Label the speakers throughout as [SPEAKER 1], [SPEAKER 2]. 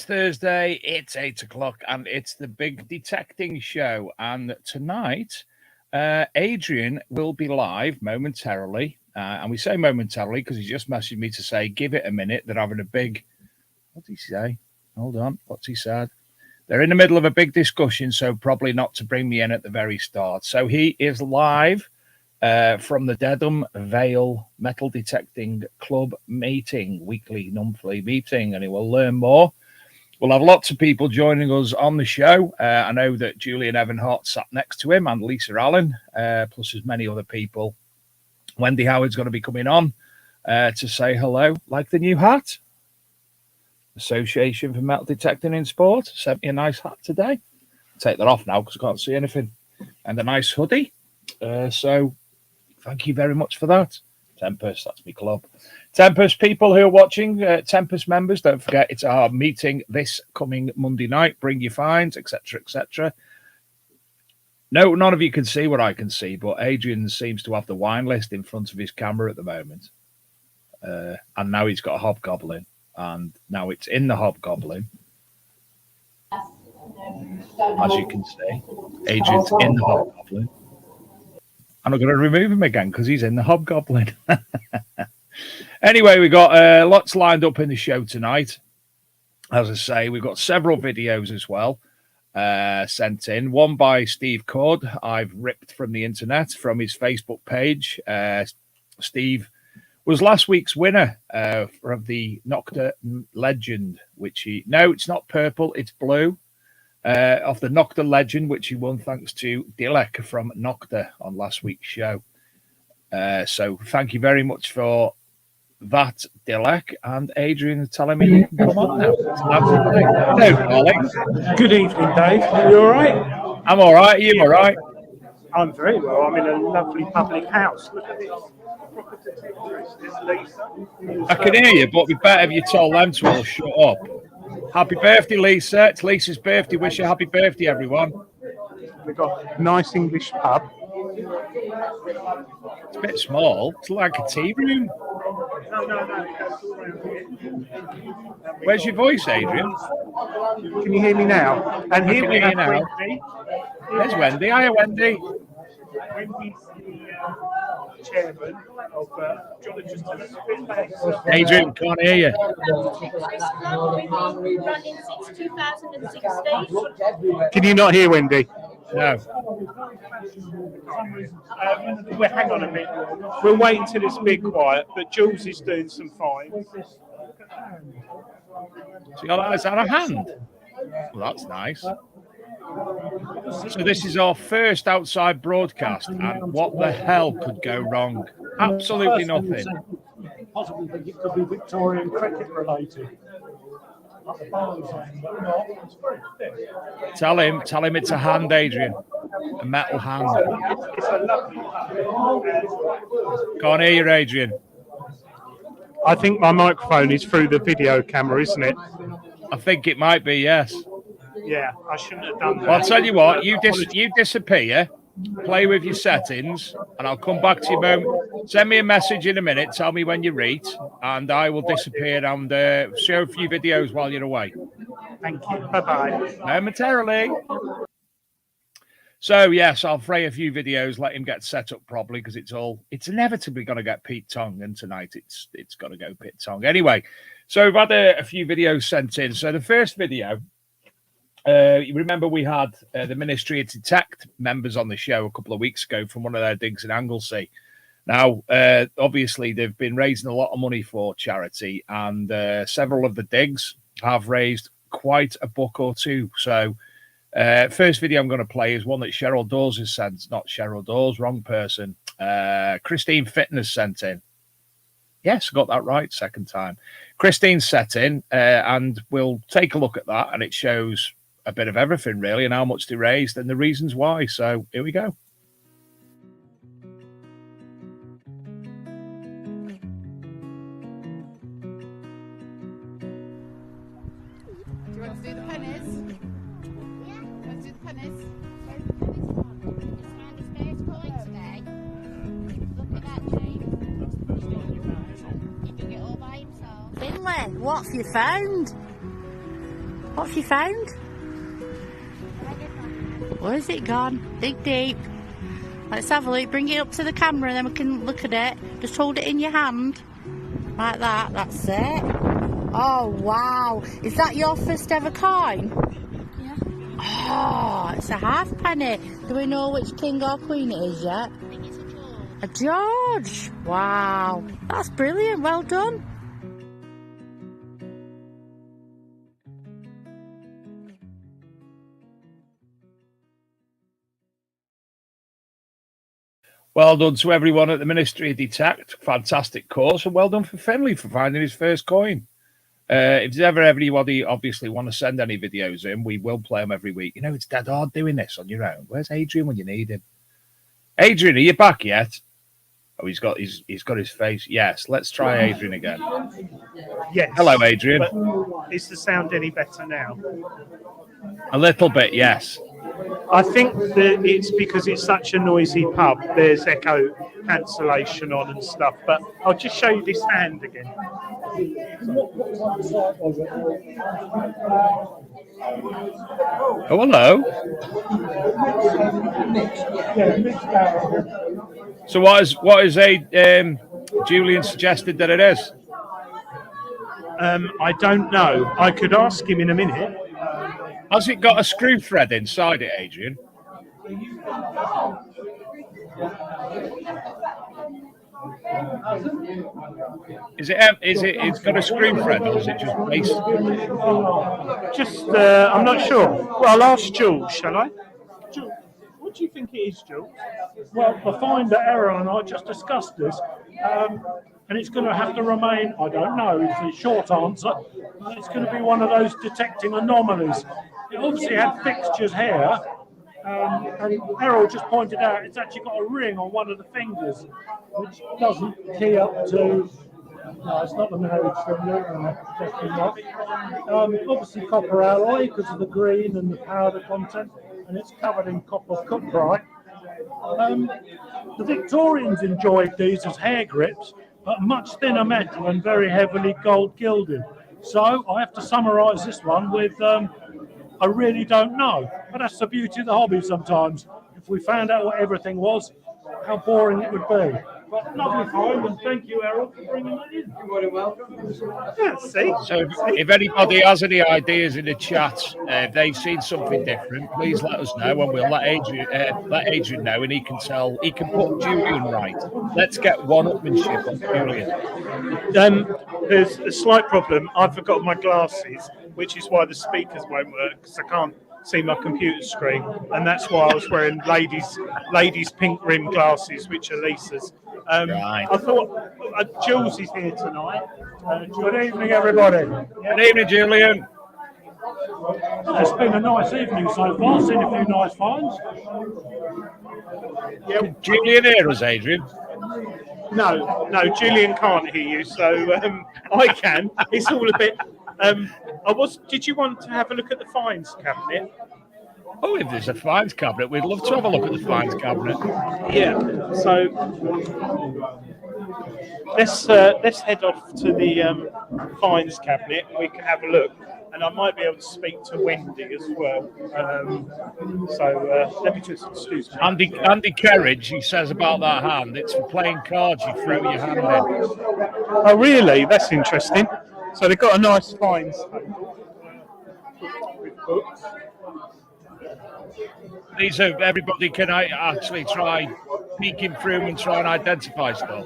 [SPEAKER 1] Thursday, it's 8 o'clock, and it's the BIG Detecting Show. And tonight, Adrian will be live momentarily. And we say momentarily because he just messaged me to say, give it a minute. They're having a big... What did he say? Hold on. What's he said? They're in the middle of a big discussion, so probably not to bring me in at the very start. So he is live from the Dedham Vale Metal Detecting Club meeting, weekly, monthly meeting, and he will learn more. We'll have lots of people joining us on the show. I know that Julian Evanhart sat next to him and Lisa Allen, plus as many other people. Wendy Howard's going to be coming on to say hello, like the new hat. Association for Metal Detecting in Sport sent me a nice hat today. Take that off now because I can't see anything. And a nice hoodie. So thank you very much for that. Tempest, that's my club. Tempest people who are watching, Tempest members, don't forget it's our meeting this coming Monday night. Bring your fines, etc., etc. No, none of you can see what I can see, but Adrian seems to have the wine list in front of his camera at the moment. And now he's got a hobgoblin. And now it's in the hobgoblin. As you can see, Adrian's in the hobgoblin. And I'm going to remove him again because he's in the hobgoblin. Anyway, we got lots lined up in the show tonight. As I say, we've got several videos as well sent in. One by Steve Cord, I've ripped from the internet, from his Facebook page. Steve was last week's winner of the Nocta Legend, which he... No, it's not purple, it's blue. Of the Nocta Legend, which he won thanks to Dilek from Nocta on last week's show. So thank you very much for that, Dilek. And Adrian telling me you can come on now. Hello, darling.
[SPEAKER 2] Good evening, Dave. Are you all right?
[SPEAKER 1] I'm all right. Are you all right?
[SPEAKER 2] I'm very well. I'm in a lovely public house. Look at this. Proper detectorist. This Lisa.
[SPEAKER 1] I can hear you, but it'd be better if you told them to all shut up. Happy birthday, Lisa. It's Lisa's birthday. Wish you happy birthday, everyone.
[SPEAKER 2] We've got a nice English pub.
[SPEAKER 1] It's a bit small. It's like a tea room.
[SPEAKER 2] No.
[SPEAKER 1] Where's your voice, Adrian?
[SPEAKER 2] Can you hear me now? And here we have Wendy.
[SPEAKER 1] There's Wendy. Hiya, Wendy.
[SPEAKER 2] Wendy's the chairman of
[SPEAKER 1] Adrian, can't hear you.
[SPEAKER 3] Running since 2016.
[SPEAKER 2] Can you not hear Wendy?
[SPEAKER 1] No.
[SPEAKER 2] Hang on a minute. We'll wait until it's a bit quiet, but Jules is doing some fine.
[SPEAKER 1] So is that a hand? Well, that's nice. So this is our first outside broadcast, and what the hell could go wrong? Absolutely nothing.
[SPEAKER 4] Possibly think it could be Victorian cricket related.
[SPEAKER 1] Tell him it's a hand, Adrian. A metal hand.
[SPEAKER 2] It's a lovely
[SPEAKER 1] Can't hear you, Adrian.
[SPEAKER 2] I think my microphone is through the video camera, isn't it?
[SPEAKER 1] I think it might be, yes.
[SPEAKER 2] Yeah, I shouldn't have done that.
[SPEAKER 1] Well, I'll tell you what, you disappear, play with your settings, and I'll come back to you moment. Send me a message in a minute, tell me when you reach, and I will disappear and show a few videos while you're away.
[SPEAKER 2] Thank you. Bye-bye.
[SPEAKER 1] Momentarily. So, yes, I'll fray a few videos, let him get set up properly, because it's inevitably going to get Pete Tong, and tonight it's got to go Pete Tong. Anyway, so we've had a few videos sent in. So the first video, you remember we had the Ministry of Detect members on the show a couple of weeks ago from one of their digs in Anglesey. Now, obviously, they've been raising a lot of money for charity, and several of the digs have raised quite a buck or two. So first video I'm going to play is one that Cheryl Dawes has sent. Not Cheryl Dawes, wrong person. Christine Fitness sent in. Yes, got that right, second time. Christine set in, and we'll take a look at that, and it shows a bit of everything, really, and how much they raised and the reasons why. So here we go.
[SPEAKER 5] Do you want to do the pennies? Yeah. Let's do the pennies.
[SPEAKER 6] Finlay, what have you found?
[SPEAKER 3] What have you found? Where's it gone? Dig deep. Let's have a look. Bring it up to the camera and then we can look at it. Just hold it in your hand. Like that. That's it. Oh, wow. Is that your first ever coin?
[SPEAKER 5] Yeah.
[SPEAKER 3] Oh, it's a halfpenny. Do we know which king or queen it is yet?
[SPEAKER 5] I think it's a George.
[SPEAKER 3] A George. Wow. That's brilliant. Well done.
[SPEAKER 1] Well done to everyone at the Ministry of Detect. Fantastic course, and well done for Finley for finding his first coin. If there's ever anybody obviously want to send any videos in, we will play them every week. You know, it's dead hard doing this on your own. Where's Adrian when you need him? Adrian, are you back yet? Oh, he's got his face. Yes, let's try Adrian again.
[SPEAKER 2] Yes.
[SPEAKER 1] Hello, Adrian.
[SPEAKER 2] But is the sound any better now?
[SPEAKER 1] A little bit, yes.
[SPEAKER 2] I think that it's because it's such a noisy pub. There's echo cancellation on and stuff. But I'll just show you this hand again.
[SPEAKER 1] Oh, hello. So what is Julian suggested that it is?
[SPEAKER 2] I don't know. I could ask him in a minute.
[SPEAKER 1] Has it got a screw thread inside it, Adrian? It's got a screw thread, or is it just base?
[SPEAKER 2] I'm not sure. Well, I'll ask Jules, shall I? Jules, what do you think it is, Jules?
[SPEAKER 4] Well, the finder error, and I just discussed this, and it's going to have to remain, I don't know, is the short answer. It's going to be one of those detecting anomalies. It obviously had fixtures here, and Errol just pointed out it's actually got a ring on one of the fingers, which doesn't key up to. No, it's not the marriage finger, definitely not. Obviously copper alloy because of the green and the powder content, and it's covered in copper cuprite. The Victorians enjoyed these as hair grips, but much thinner metal and very heavily gold gilded. So I have to summarise this one with I really don't know. But that's the beauty of the hobby sometimes. If we found out what everything was, how boring it would be. But lovely find, and thank you, Errol, for bringing that in. You're very welcome.
[SPEAKER 2] Yeah, see?
[SPEAKER 1] So if anybody has any ideas in the chat, if they've seen something different, please let us know, and we'll let Adrian know, and he can put Julian right. Let's get one-upmanship on Julian.
[SPEAKER 2] There's a slight problem. I've forgotten my glasses, which is why the speakers won't work, because I can't see my computer screen, and that's why I was wearing ladies pink rim glasses, which are Lisa's.
[SPEAKER 1] Right.
[SPEAKER 2] I thought Jules is here tonight. Good evening, everybody.
[SPEAKER 1] Good evening, Julian.
[SPEAKER 4] It's been a nice evening so far. Seen a few nice finds.
[SPEAKER 2] Yep.
[SPEAKER 1] Julian hear us, Adrian?
[SPEAKER 2] No, Julian can't hear you, so I can. It's all a bit. Did you want to have a look at the finds cabinet?
[SPEAKER 1] Oh, if there's a finds cabinet, we'd love to have a look at the finds cabinet.
[SPEAKER 2] Yeah. So let's head off to the finds cabinet, and we can have a look. And I might be able to speak to Wendy as well. Let me just excuse me.
[SPEAKER 1] Andy Kerridge, he says about that hand, it's for playing cards. You throw your hand in.
[SPEAKER 2] Oh, really? That's interesting. So they've got a nice finds table with books.
[SPEAKER 1] These are everybody can actually try peeking through and try and identify stuff.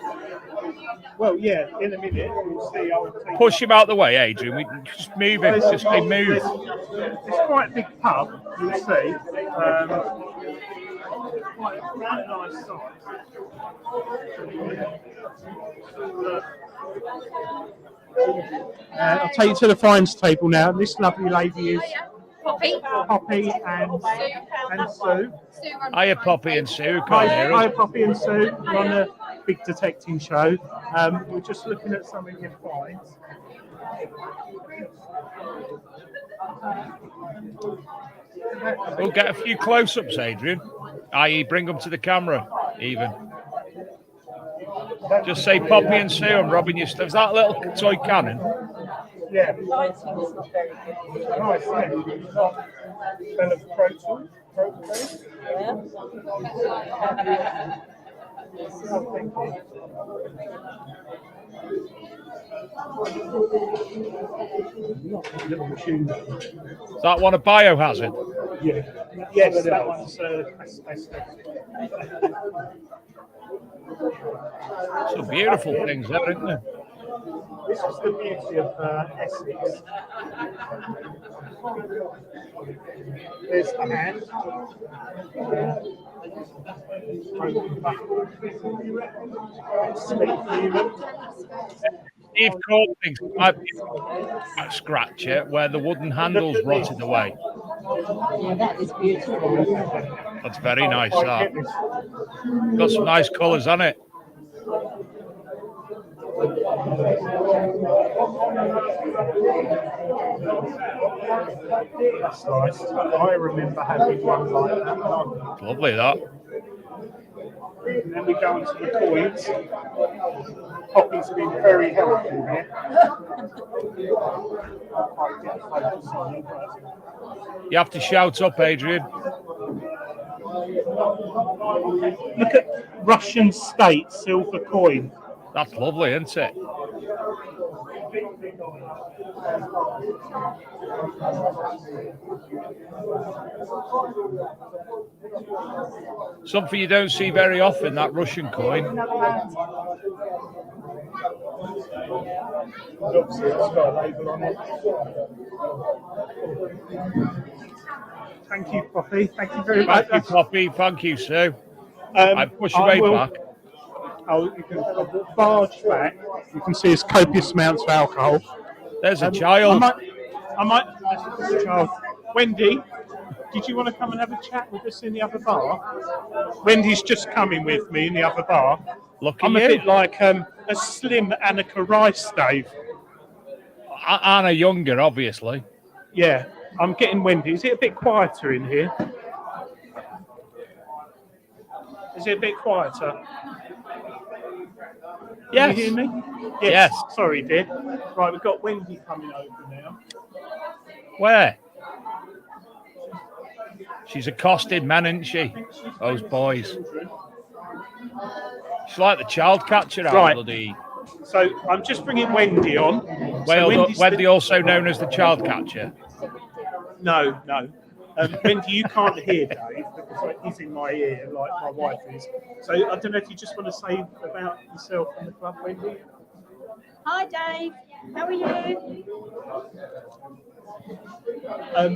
[SPEAKER 2] Well, yeah, in a minute we'll see.
[SPEAKER 1] Push him out the way, Adrian. We can just move him. Just say move.
[SPEAKER 2] It's quite a big pub, you'll see. Quite nice size. I'll take you to the finds table now. This lovely lady is Poppy and Sue.
[SPEAKER 1] Hiya, Poppy and Sue.
[SPEAKER 2] Hi, Poppy and Sue. We're on the BIG Detecting Show. We're just looking at some of your finds.
[SPEAKER 1] We'll get a few close-ups, Adrian. I.e., bring them to the camera, even. Just say Poppy and Sue, I'm robbing your stuff. Is that a little toy cannon?
[SPEAKER 2] Yeah.
[SPEAKER 6] Lighting is not very good.
[SPEAKER 2] Nice, isn't it? Smell of protocol.
[SPEAKER 6] Yeah.
[SPEAKER 2] Oh, thank you.
[SPEAKER 4] Little machine.
[SPEAKER 1] Is that one a biohazard?
[SPEAKER 4] Yeah.
[SPEAKER 2] Yes, that one's
[SPEAKER 1] Some beautiful things there, isn't there?
[SPEAKER 2] This is the beauty of Essex. There's the hand. Sleep human.
[SPEAKER 1] Steve Court thinks it might be a scratcher where the wooden handles rotted away.
[SPEAKER 6] Yeah, that is beautiful.
[SPEAKER 1] That's very nice, that. Got some nice colours on it.
[SPEAKER 2] That's nice. I remember having one like that.
[SPEAKER 1] It's lovely, that.
[SPEAKER 2] And then we go on to the coins. Poppy's been very helpful here.
[SPEAKER 1] You have to shout up, Adrian.
[SPEAKER 2] Look at Russian state silver coin.
[SPEAKER 1] That's lovely, isn't it? Something you don't see very often, that Russian coin.
[SPEAKER 2] Obviously, it's got a label on it. Thank you, Poppy. Thank you very much.
[SPEAKER 1] Thank you, Poppy. Thank you, Sue. I push away back.
[SPEAKER 2] You can barge back. You can see his copious amounts of alcohol.
[SPEAKER 1] There's a child.
[SPEAKER 2] I might. Child. Wendy, did you want to come and have a chat with us in the other bar? Wendy's just coming with me in the other bar. I'm a bit like a slim Annika Rice, Dave.
[SPEAKER 1] Anna younger, obviously.
[SPEAKER 2] Yeah, I'm getting Wendy. Is it a bit quieter in here? Is it a bit quieter?
[SPEAKER 1] Yes.
[SPEAKER 2] Can you hear me?
[SPEAKER 1] Yes.
[SPEAKER 2] Sorry, dear. Right, we've got Wendy coming over now.
[SPEAKER 1] Where? She's accosted man, isn't she? Those boys. She's like the child catcher out
[SPEAKER 2] Right.
[SPEAKER 1] bloody.
[SPEAKER 2] So I'm just bringing Wendy on.
[SPEAKER 1] Wendy, also known as the child catcher.
[SPEAKER 2] No. Wendy, you can't hear Dave because he's in my ear like my wife is. So I don't know if you just want to say about yourself and the club, Wendy.
[SPEAKER 7] Hi Dave, how are you?
[SPEAKER 2] Have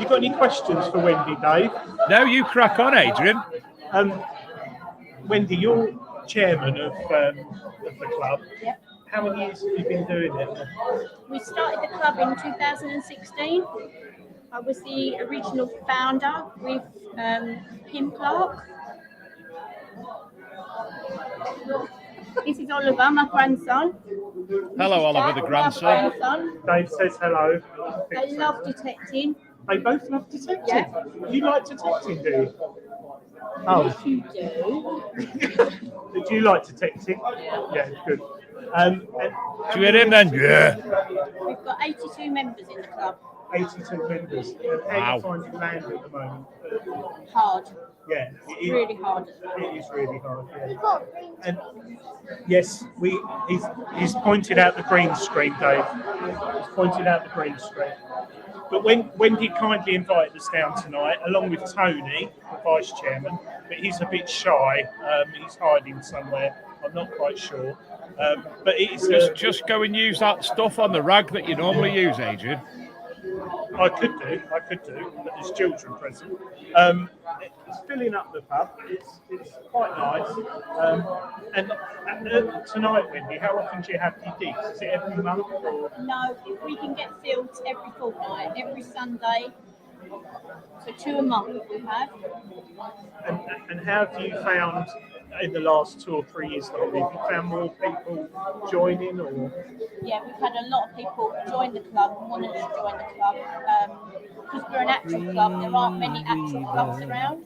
[SPEAKER 2] you got any questions for Wendy, Dave?
[SPEAKER 1] No, you crack on, Adrian.
[SPEAKER 2] Wendy, you're chairman of the club.
[SPEAKER 7] Yep.
[SPEAKER 2] How many years have you been doing it?
[SPEAKER 7] We started the club in 2016. I was the original founder with Kim Clark. This is Oliver, my grandson.
[SPEAKER 1] Hello, Oliver, the grandson.
[SPEAKER 2] Dave says hello.
[SPEAKER 7] They love detecting.
[SPEAKER 2] They both love detecting.
[SPEAKER 7] Yeah.
[SPEAKER 2] You like detecting, do you? Oh.
[SPEAKER 7] Yes, you do.
[SPEAKER 2] Do you like detecting? Yeah, good.
[SPEAKER 1] Do you hear him then? Yeah.
[SPEAKER 7] We've got 82 members in the club.
[SPEAKER 2] 82 members. How are you finding land at the moment?
[SPEAKER 7] Hard.
[SPEAKER 2] Yeah,
[SPEAKER 7] It's really hard.
[SPEAKER 2] It is really hard. Yeah. And yes, he's pointed out the green screen, Dave. He's pointed out the green screen. But Wendy kindly invited us down tonight, along with Tony, the vice chairman. But he's a bit shy. He's hiding somewhere. I'm not quite sure. But it's
[SPEAKER 1] just go and use that stuff on the rag that you normally use, Adrian.
[SPEAKER 2] I could do, but there's children present. It's filling up the pub. It's quite nice. And tonight, Wendy, how often do you have your digs? Is it every month? Or?
[SPEAKER 7] No, we can get filled every fortnight, every Sunday. So 2 a month we have.
[SPEAKER 2] And how have you found in the last 2 or 3 years that have you found more people joining? Or?
[SPEAKER 7] Yeah, we've had a lot of people join the club and wanted to join the club. Because we're an actual club, there aren't many actual clubs around.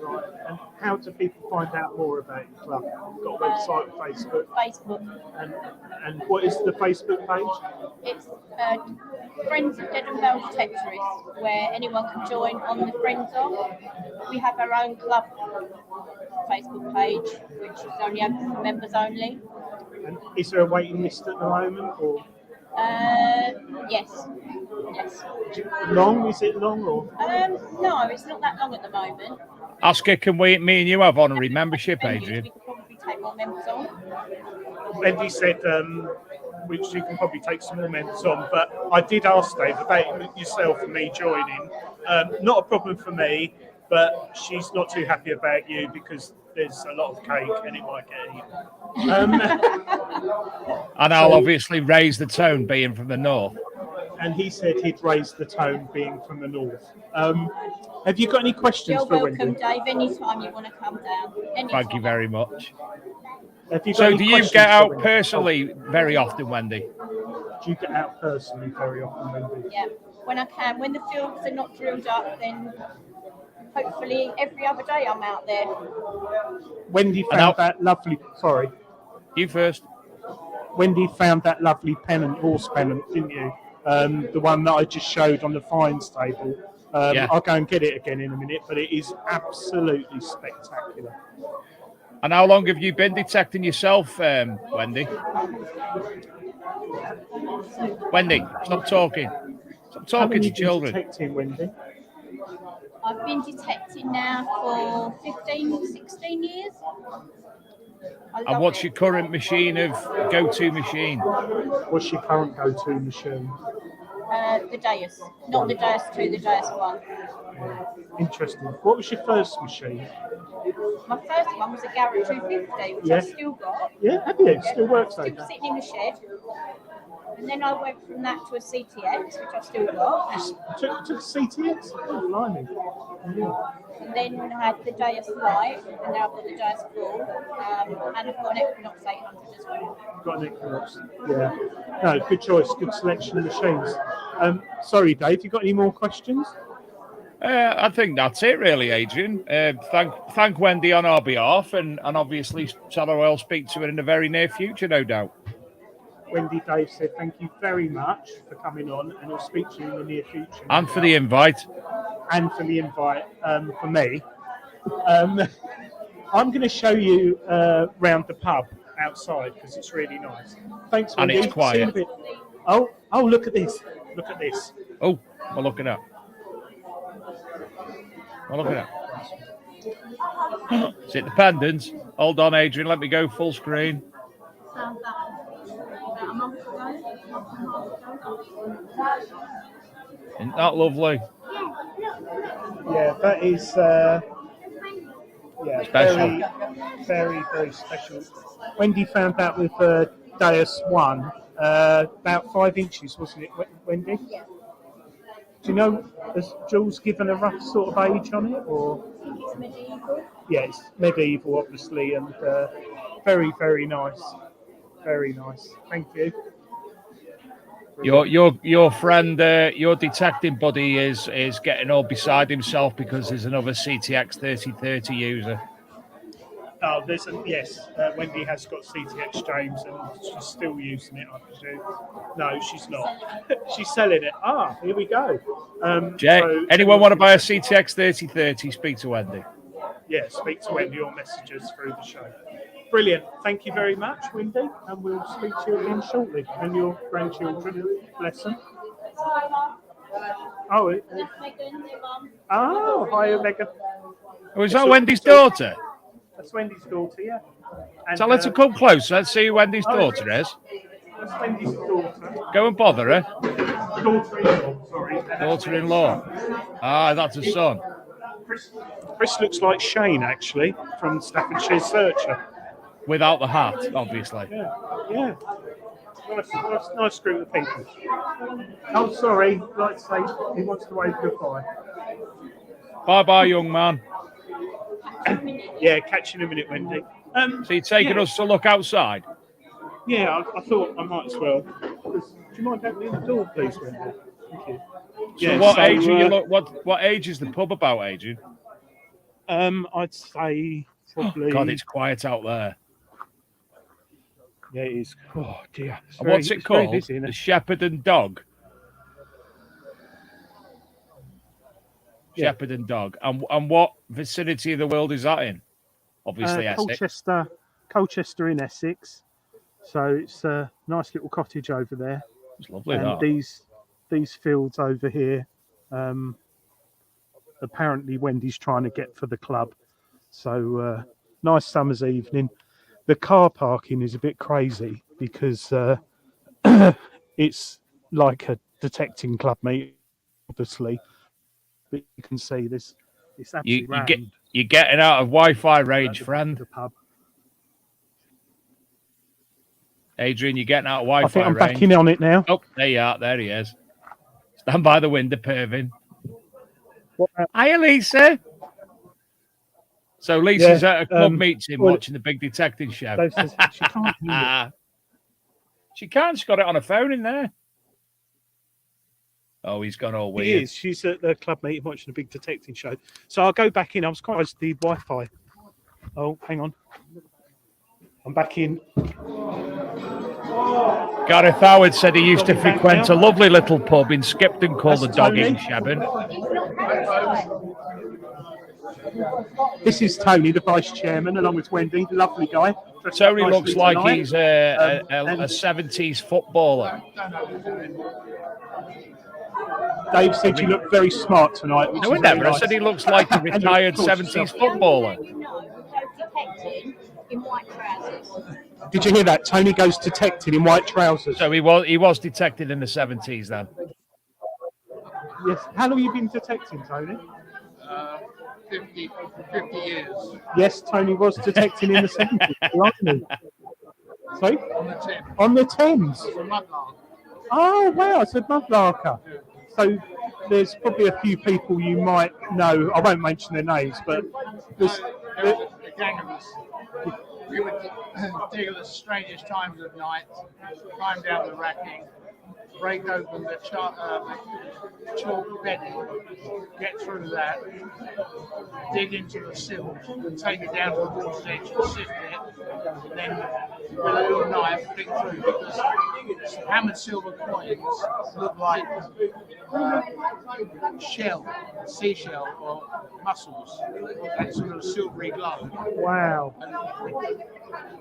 [SPEAKER 2] Right. And how do people find out more about your club? You've got a website, Facebook,
[SPEAKER 7] Facebook.
[SPEAKER 2] and what is the Facebook page?
[SPEAKER 7] It's Friends of Dedham Vale Detectorist, where anyone can join on the Friends of. We have our own club Facebook page, which is only open for members only.
[SPEAKER 2] And is there a waiting list at the moment, or
[SPEAKER 7] Yes. Yes.
[SPEAKER 2] long? Is it long or?
[SPEAKER 7] No, it's not that long at the moment.
[SPEAKER 1] Ask her, can me and you have honorary membership, Adrian?
[SPEAKER 7] We could probably take more members on.
[SPEAKER 2] Wendy said, which you can probably take some more members on, but I did ask Dave about yourself and me joining. Not a problem for me, but she's not too happy about you because there's a lot of cake and it might get eaten.
[SPEAKER 1] And I'll obviously raise the tone being from the north.
[SPEAKER 2] And he said he'd raise the tone being from the north. Have you got any questions
[SPEAKER 7] You're
[SPEAKER 2] for
[SPEAKER 7] welcome,
[SPEAKER 2] Wendy?
[SPEAKER 7] Dave. Anytime you want to come down. Anytime.
[SPEAKER 1] Thank you very much.
[SPEAKER 2] Have you got
[SPEAKER 1] So
[SPEAKER 2] any
[SPEAKER 1] do you
[SPEAKER 2] questions
[SPEAKER 1] get
[SPEAKER 2] for
[SPEAKER 1] out
[SPEAKER 2] Wendy?
[SPEAKER 1] personally very often, Wendy?
[SPEAKER 2] Do you get out personally very often, Wendy?
[SPEAKER 7] Yeah, when I can. When the fields are not drilled up, then hopefully every other day I'm out there.
[SPEAKER 2] Wendy found that lovely. Sorry,
[SPEAKER 1] you first.
[SPEAKER 2] Wendy found that lovely pennant, horse pennant, didn't you? The one that I just showed on the fines table.
[SPEAKER 1] Yeah.
[SPEAKER 2] I'll go and get it again in a minute, but it is absolutely spectacular.
[SPEAKER 1] And how long have you been detecting yourself, Wendy? Wendy, stop talking. Stop talking to children.
[SPEAKER 2] Detecting, Wendy?
[SPEAKER 7] I've been detecting now for 15, 16 years.
[SPEAKER 1] And what's your current machine of go-to machine?
[SPEAKER 2] What's your current go-to machine?
[SPEAKER 7] The Deus. Not the Deus 2, the Deus 1.
[SPEAKER 2] Interesting. What was your first machine?
[SPEAKER 7] My first one was a Garrett 250, which
[SPEAKER 2] Yeah.
[SPEAKER 7] I've still got.
[SPEAKER 2] Yeah, have you? Still works though.
[SPEAKER 7] Still sitting in the shed. And then I went from that to a CTX, which I've still got.
[SPEAKER 2] Took CTX? Oh, blimey. Yeah.
[SPEAKER 7] And then I had the Deus Lite, and now I've got the Deus Full. And I've got an Equinox 800 as well.
[SPEAKER 2] Got an Equinox. Yeah. No, good choice. Good selection of machines. Sorry, Dave, you got any more questions?
[SPEAKER 1] I think that's it, really, Adrian. Thank Wendy on our behalf, and obviously tell her I'll speak to her in the very near future, no doubt.
[SPEAKER 2] Wendy, Dave said thank you very much for coming on, and I'll speak to you in the near future.
[SPEAKER 1] And for the invite.
[SPEAKER 2] And for the invite for me. I'm going to show you round the pub outside because it's really nice. Thanks, Wendy.
[SPEAKER 1] And it's quiet.
[SPEAKER 2] See you in a bit. Oh, look at this. Look at this.
[SPEAKER 1] Oh, well, look at that. Well, look at that. Is it the pendants? Hold on, Adrian. Let me go full screen. Isn't that lovely?
[SPEAKER 2] Yeah, that is
[SPEAKER 1] Special.
[SPEAKER 2] very, very special. Wendy found that with Deus 1, about 5 inches, wasn't it, Wendy?
[SPEAKER 7] Yeah.
[SPEAKER 2] Do you know, has Jules given a rough sort of age on it, or?
[SPEAKER 7] It's medieval.
[SPEAKER 2] Yeah, it's medieval, obviously, and very, very nice. Very nice. Thank you.
[SPEAKER 1] Your friend, your detecting buddy is getting all beside himself because there's another CTX 3030 user.
[SPEAKER 2] Oh, yes. Wendy has got CTX James, and she's still using it, I presume. No, she's not. She's selling it. Ah, here we go.
[SPEAKER 1] Jay,
[SPEAKER 2] So,
[SPEAKER 1] anyone want to buy a CTX 3030? Speak to Wendy.
[SPEAKER 2] Yeah, speak to Wendy or messages through the show. Brilliant. Thank you very much, Wendy, and we'll speak to you again shortly. And your grandchildren, bless them. Oh, hi, Omega.
[SPEAKER 1] Oh, is that Wendy's daughter?
[SPEAKER 2] That's Wendy's daughter, yeah. And,
[SPEAKER 1] So let's come close. Let's see who Wendy's daughter is.
[SPEAKER 2] That's Wendy's daughter.
[SPEAKER 1] Go and bother her.
[SPEAKER 2] Daughter-in-law, sorry.
[SPEAKER 1] Daughter-in-law. Ah, that's a son.
[SPEAKER 2] Chris looks like Shane, actually, from Staffordshire Searcher.
[SPEAKER 1] Without the hat, obviously.
[SPEAKER 2] Yeah. Nice group of people. Oh, sorry. Like to say, he wants to wave goodbye.
[SPEAKER 1] Bye-bye, young man.
[SPEAKER 2] Yeah, catch you in a minute, Wendy.
[SPEAKER 1] So you're taking us to look outside?
[SPEAKER 2] Yeah, I thought I might as well. Do you mind opening the door, please, Wendy? Thank you.
[SPEAKER 1] So what age are you what age is the pub about, Adrian?
[SPEAKER 2] I'd say probably.
[SPEAKER 1] God, it's quiet out there.
[SPEAKER 2] Yeah, it is. Oh dear.
[SPEAKER 1] And what's it called?
[SPEAKER 2] Busy,
[SPEAKER 1] The Shepherd and Dog.
[SPEAKER 2] Yeah.
[SPEAKER 1] Shepherd and Dog. And what vicinity of the world is that in? Obviously, Essex.
[SPEAKER 2] Colchester in Essex. So it's a nice little cottage over there.
[SPEAKER 1] It's lovely.
[SPEAKER 2] And
[SPEAKER 1] that.
[SPEAKER 2] these fields over here, apparently Wendy's trying to get for the club. So nice summer's evening. The car parking is a bit crazy because it's like a detecting club meet, obviously. But you can see this. It's absolutely
[SPEAKER 1] you're getting out of Wi-Fi range, friend.
[SPEAKER 2] The pub.
[SPEAKER 1] Adrian, you're getting out of Wi-Fi
[SPEAKER 2] I think I'm
[SPEAKER 1] range.
[SPEAKER 2] backing on it now.
[SPEAKER 1] Oh, there you are. There he is. Stand by the window, Pervin. Hiya, Lisa. So Lisa's at a club meeting watching the Big Detecting Show.
[SPEAKER 2] She can't hear it.
[SPEAKER 1] She can't. She's got it on her phone in there. Oh, he's gone all weird.
[SPEAKER 2] She is. She's at the club meeting watching the Big Detecting Show. So I'll go back in. I was quite surprised the Wi-Fi. Oh, hang on. I'm back in.
[SPEAKER 1] Gareth Howard said he used to frequent a lovely little pub in Skipton called the Dog
[SPEAKER 2] Tony.
[SPEAKER 1] Inn, Shebin.
[SPEAKER 2] This is Tony, the vice chairman, along with Wendy, lovely guy.
[SPEAKER 1] Tony looks like he's a 70s footballer.
[SPEAKER 2] Dave said you look very smart tonight.
[SPEAKER 1] No, I never. I said he looks like a retired 70s footballer.
[SPEAKER 7] In white trousers.
[SPEAKER 2] Did you hear that? Tony goes detected in white trousers.
[SPEAKER 1] So he was detected in the 70s then.
[SPEAKER 2] Yes. How long have you been detecting, Tony?
[SPEAKER 8] 50 years.
[SPEAKER 2] Yes, Tony was detecting in the 70s. Blimey. Sorry?
[SPEAKER 8] On the Thames.
[SPEAKER 2] On the Thames.
[SPEAKER 8] It's a mudlark.
[SPEAKER 2] Oh, wow, it's a mudlarker. So there's probably a few people you might know. I won't mention their names, but there's
[SPEAKER 8] There was a gang of us. We would dig at the strangest times of night, climb down the racking, break open the chalk bedding, get through that, dig into the sill, and take it down to the water's edge and sift it, and then with a little knife flick through, because hammered silver coins look like seashell or mussels, that sort of silvery glow.
[SPEAKER 2] wow.
[SPEAKER 8] And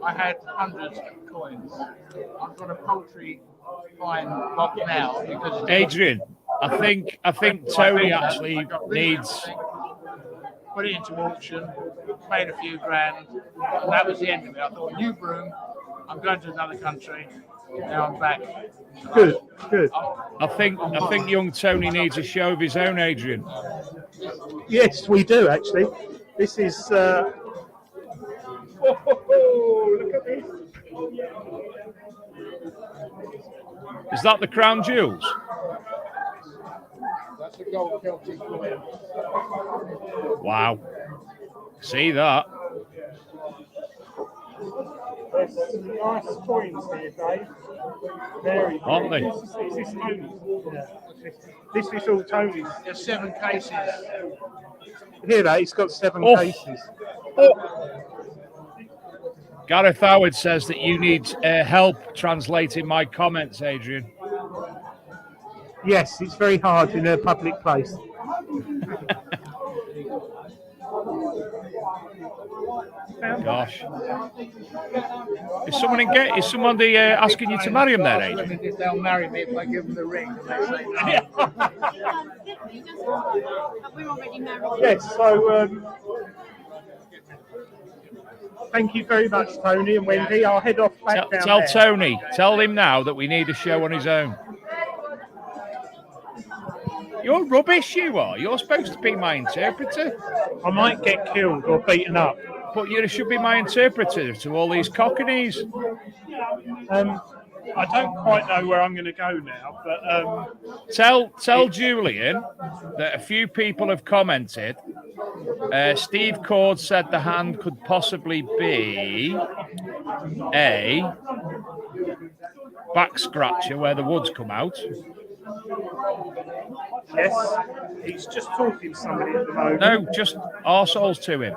[SPEAKER 8] I had hundreds of coins. I've got a poultry fine box now because it's
[SPEAKER 1] Adrian, I think Tony actually needs.
[SPEAKER 8] Put it into auction, paid a few grand, and that was the end of it. I thought, new broom, I'm going to another country. Now I'm back.
[SPEAKER 2] Good.
[SPEAKER 1] I think young Tony needs a show of his own, Adrian.
[SPEAKER 2] Yes, we do actually. This is. Look at this.
[SPEAKER 1] Is that the crown jewels?
[SPEAKER 8] That's a gold Celtic coin.
[SPEAKER 1] Wow. See that?
[SPEAKER 2] There's some nice coins here, Dave. Very good.
[SPEAKER 1] Aren't they?
[SPEAKER 2] Is this Tony's? Yeah. This is all Tony's.
[SPEAKER 8] There's 7 cases.
[SPEAKER 2] Hear that? He's got 7
[SPEAKER 1] Oh.
[SPEAKER 2] cases.
[SPEAKER 1] Gareth Howard says that you need help translating my comments, Adrian.
[SPEAKER 2] Yes, it's very hard in a public place.
[SPEAKER 1] Gosh. Is someone asking you to marry him there, Adrian?
[SPEAKER 8] They'll marry me if I give them the ring. And they say no.
[SPEAKER 7] We're already married.
[SPEAKER 2] Yes, so thank you very much, Tony and Wendy. I'll head off back down
[SPEAKER 1] Tell
[SPEAKER 2] there.
[SPEAKER 1] Tony, tell him now that we need a show on his own. You're rubbish, you are. You're supposed to be my interpreter.
[SPEAKER 2] I might get killed or beaten up.
[SPEAKER 1] But you should be my interpreter to all these cockneys.
[SPEAKER 2] I don't quite know where I'm going to go now, but
[SPEAKER 1] Tell Julian that a few people have commented. Steve Cord said the hand could possibly be a back scratcher where the woods come out.
[SPEAKER 2] Yes, he's just talking to somebody at the moment.
[SPEAKER 1] No, just arseholes to him.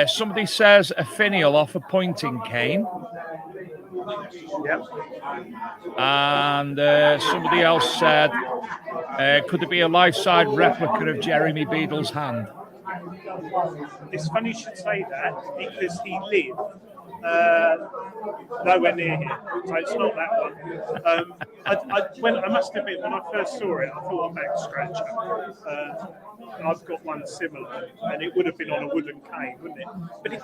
[SPEAKER 1] Somebody says a finial off a pointing cane.
[SPEAKER 2] Yep.
[SPEAKER 1] And somebody else said, could it be a life-size replica of Jeremy Beadle's hand?
[SPEAKER 2] It's funny you should say that because he lived nowhere near here, so it's not that one. I must admit, when I first saw it, I thought a back scratcher. I've got one similar, and it would have been on a wooden cane, wouldn't it? But it,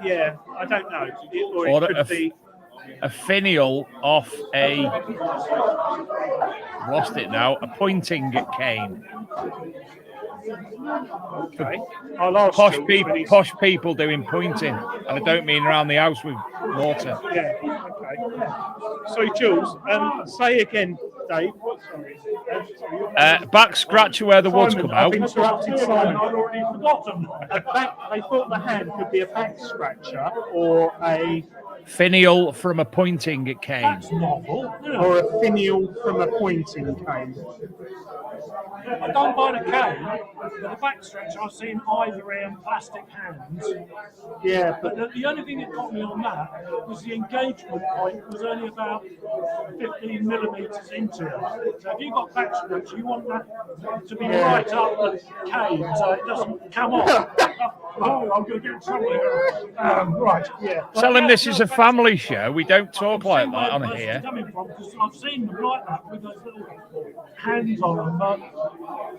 [SPEAKER 2] yeah, I don't know. Or it could be
[SPEAKER 1] a finial off a, lost it now, a pointing cane.
[SPEAKER 2] Okay. I'll ask
[SPEAKER 1] posh people doing pointing, and I don't mean around the house with mortar.
[SPEAKER 2] Yeah. Okay. Sorry, Jules. Say again, Dave.
[SPEAKER 1] Back scratcher where the woods come out.
[SPEAKER 2] I've interrupted Simon. I'd already forgotten. They thought the hand could be a back scratcher or a
[SPEAKER 1] finial from a pointing cane.
[SPEAKER 4] That's novel.
[SPEAKER 2] Or a finial from a pointing cane.
[SPEAKER 4] I don't buy the cane, but the back stretch I've seen ivory and plastic hands.
[SPEAKER 2] Yeah,
[SPEAKER 4] but the only thing that got me on that was the engagement point was only about 15 millimetres into it. So if you've got back stretch, you want that to be right up the cane so it doesn't come off. Oh, I'm going to get in trouble here. Right, yeah.
[SPEAKER 1] Tell him this is a family show. We don't talk like that on here.
[SPEAKER 4] Because I've seen them like that with those little hands on them. But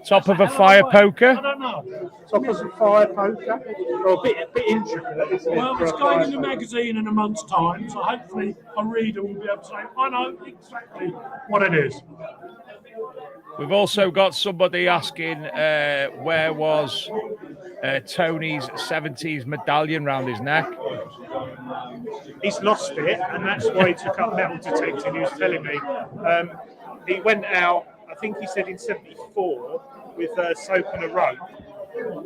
[SPEAKER 1] top of a fire poker?
[SPEAKER 4] I don't know.
[SPEAKER 2] Top of a fire poker? Or a bit intricate.
[SPEAKER 4] Well, it's going in the magazine in a month's time, so hopefully a reader will be able to say, I know exactly what it is.
[SPEAKER 1] We've also got somebody asking where was Tony's 70s medallion round his neck.
[SPEAKER 2] He's lost it, and that's why he took up metal detecting. He was telling me he went out, I think he said in 74, with soap and a rope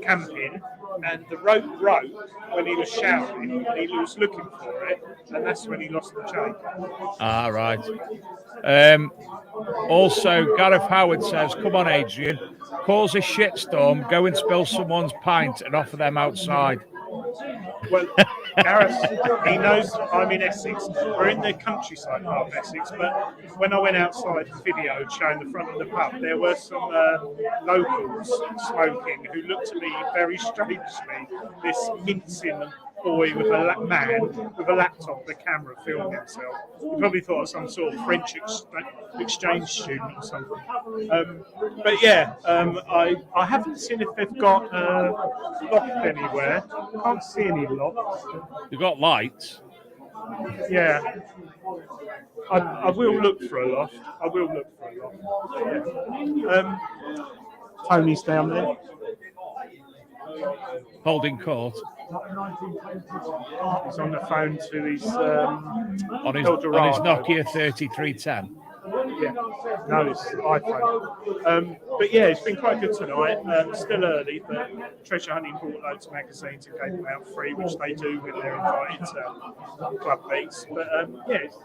[SPEAKER 2] camping, and the rope broke when he was showering. He was looking for it, and that's when he lost the chain.
[SPEAKER 1] Ah, right. Also, Gareth Howard says, come on, Adrian, cause a shitstorm, go and spill someone's pint and offer them outside.
[SPEAKER 2] Well, Gareth, he knows I'm in Essex. We're in the countryside part of Essex, but when I went outside the video showing the front of the pub, there were some locals smoking who looked at me very strangely, this mincing boy with a man with a laptop, the camera filming himself. He probably thought I was some sort of French exchange student or something. But yeah, I haven't seen if they've got loft anywhere. Can't see any lofts.
[SPEAKER 1] You've got lights.
[SPEAKER 2] Yeah. I will look for a loft. I will look for a loft. Yeah. Tony's down there.
[SPEAKER 1] Holding court.
[SPEAKER 2] He's on the phone to his
[SPEAKER 1] on his Nokia 3310.
[SPEAKER 2] Yeah, no, it's iPhone. But yeah, it's been quite good tonight. Still early, but Treasure Hunting bought loads of magazines and gave them out free, which they do when they're invited to club meets. But yeah, it's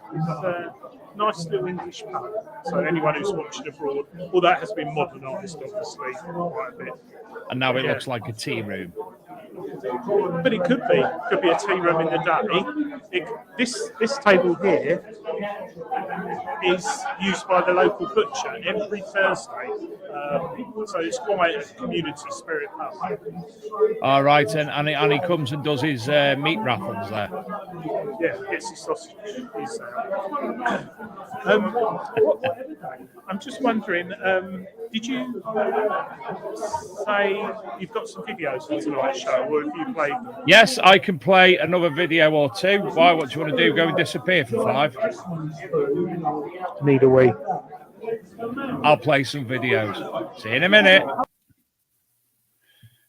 [SPEAKER 2] a nice little English pub. So anyone who's watching abroad, well, that has been modernised, obviously, quite a bit.
[SPEAKER 1] And now it looks like a tea room.
[SPEAKER 2] But it could be a tea room in the day. This table here is used by the local butcher every Thursday, so it's quite a community spirit pub.
[SPEAKER 1] All right, and he comes and does his meat raffles there.
[SPEAKER 2] Yeah, gets his sausage. I'm just wondering, did you say you've got some videos for tonight's show, or have you played them?
[SPEAKER 1] Yes, I can play another video or two. Why? What do you want to do? Go and disappear for 5?
[SPEAKER 2] Neither way.
[SPEAKER 1] I'll play some videos. See you in a minute.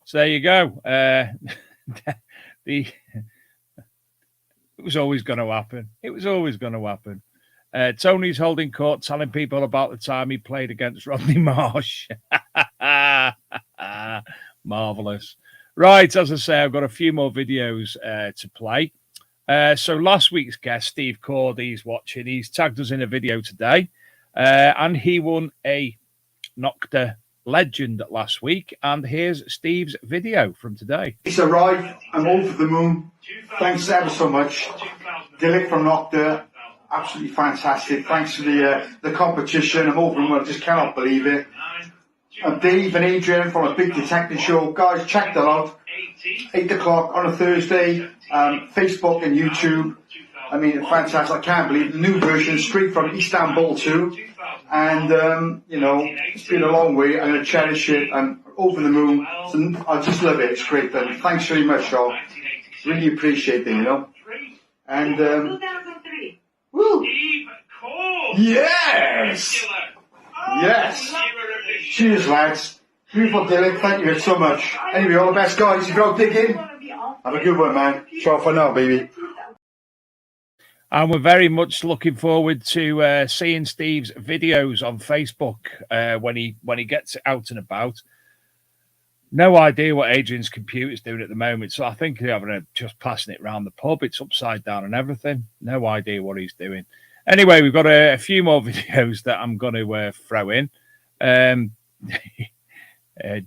[SPEAKER 1] So there you go. It was always going to happen. It was always going to happen. Tony's holding court, telling people about the time he played against Rodney Marsh. Marvellous. Right, as I say, I've got a few more videos to play. So last week's guest, Steve Cordy's watching. He's tagged us in a video today. And he won a Nocta Legend last week. And here's Steve's video from today.
[SPEAKER 9] It's arrived. I'm over the moon. Thanks ever so much. Dilek from Nocta. Absolutely fantastic. Thanks for the competition. I'm over the moon. I just cannot believe it. I'm Dave and Adrian from a BIG Detecting Show. Guys, check that out. 8 o'clock on a Thursday. Facebook and YouTube. I mean, fantastic. I can't believe the new version straight from Istanbul too. And, you know, it's been a long way. I'm going to cherish it. I'm over the moon. So I just love it. It's great. And thanks very much, y'all. Really appreciate it, you know. And, woo! Yes! Yes! Cheers, lads. Beautiful, Dylan. Thank you so much. Anyway, all the best, guys. If you're out digging, have a good one, man. Ciao for now, baby.
[SPEAKER 1] And we're very much looking forward to seeing Steve's videos on Facebook when he gets out and about. No idea what Adrian's computer's doing at the moment, so I think they're just passing it around the pub. It's upside down and everything. No idea what he's doing. Anyway, we've got a few more videos that I'm going to throw in.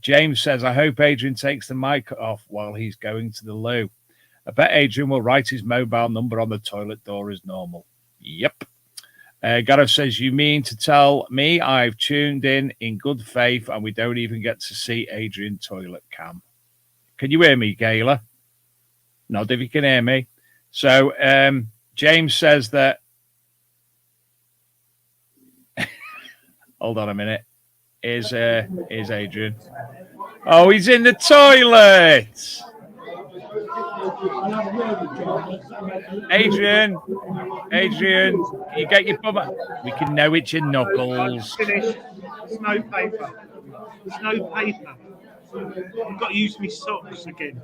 [SPEAKER 1] James says, I hope Adrian takes the mic off while he's going to the loo. I bet Adrian will write his mobile number on the toilet door as normal. Yep. Gareth says, you mean to tell me I've tuned in good faith and we don't even get to see Adrian toilet cam? Can you hear me, Gayla? Nod if you can hear me. So James says that... Hold on a minute. Here's Adrian. Oh, he's in the toilet! Adrian, you get your bum. We can know it's your knuckles.
[SPEAKER 2] Finished. There's no paper. There's no paper. I've got to use my socks again.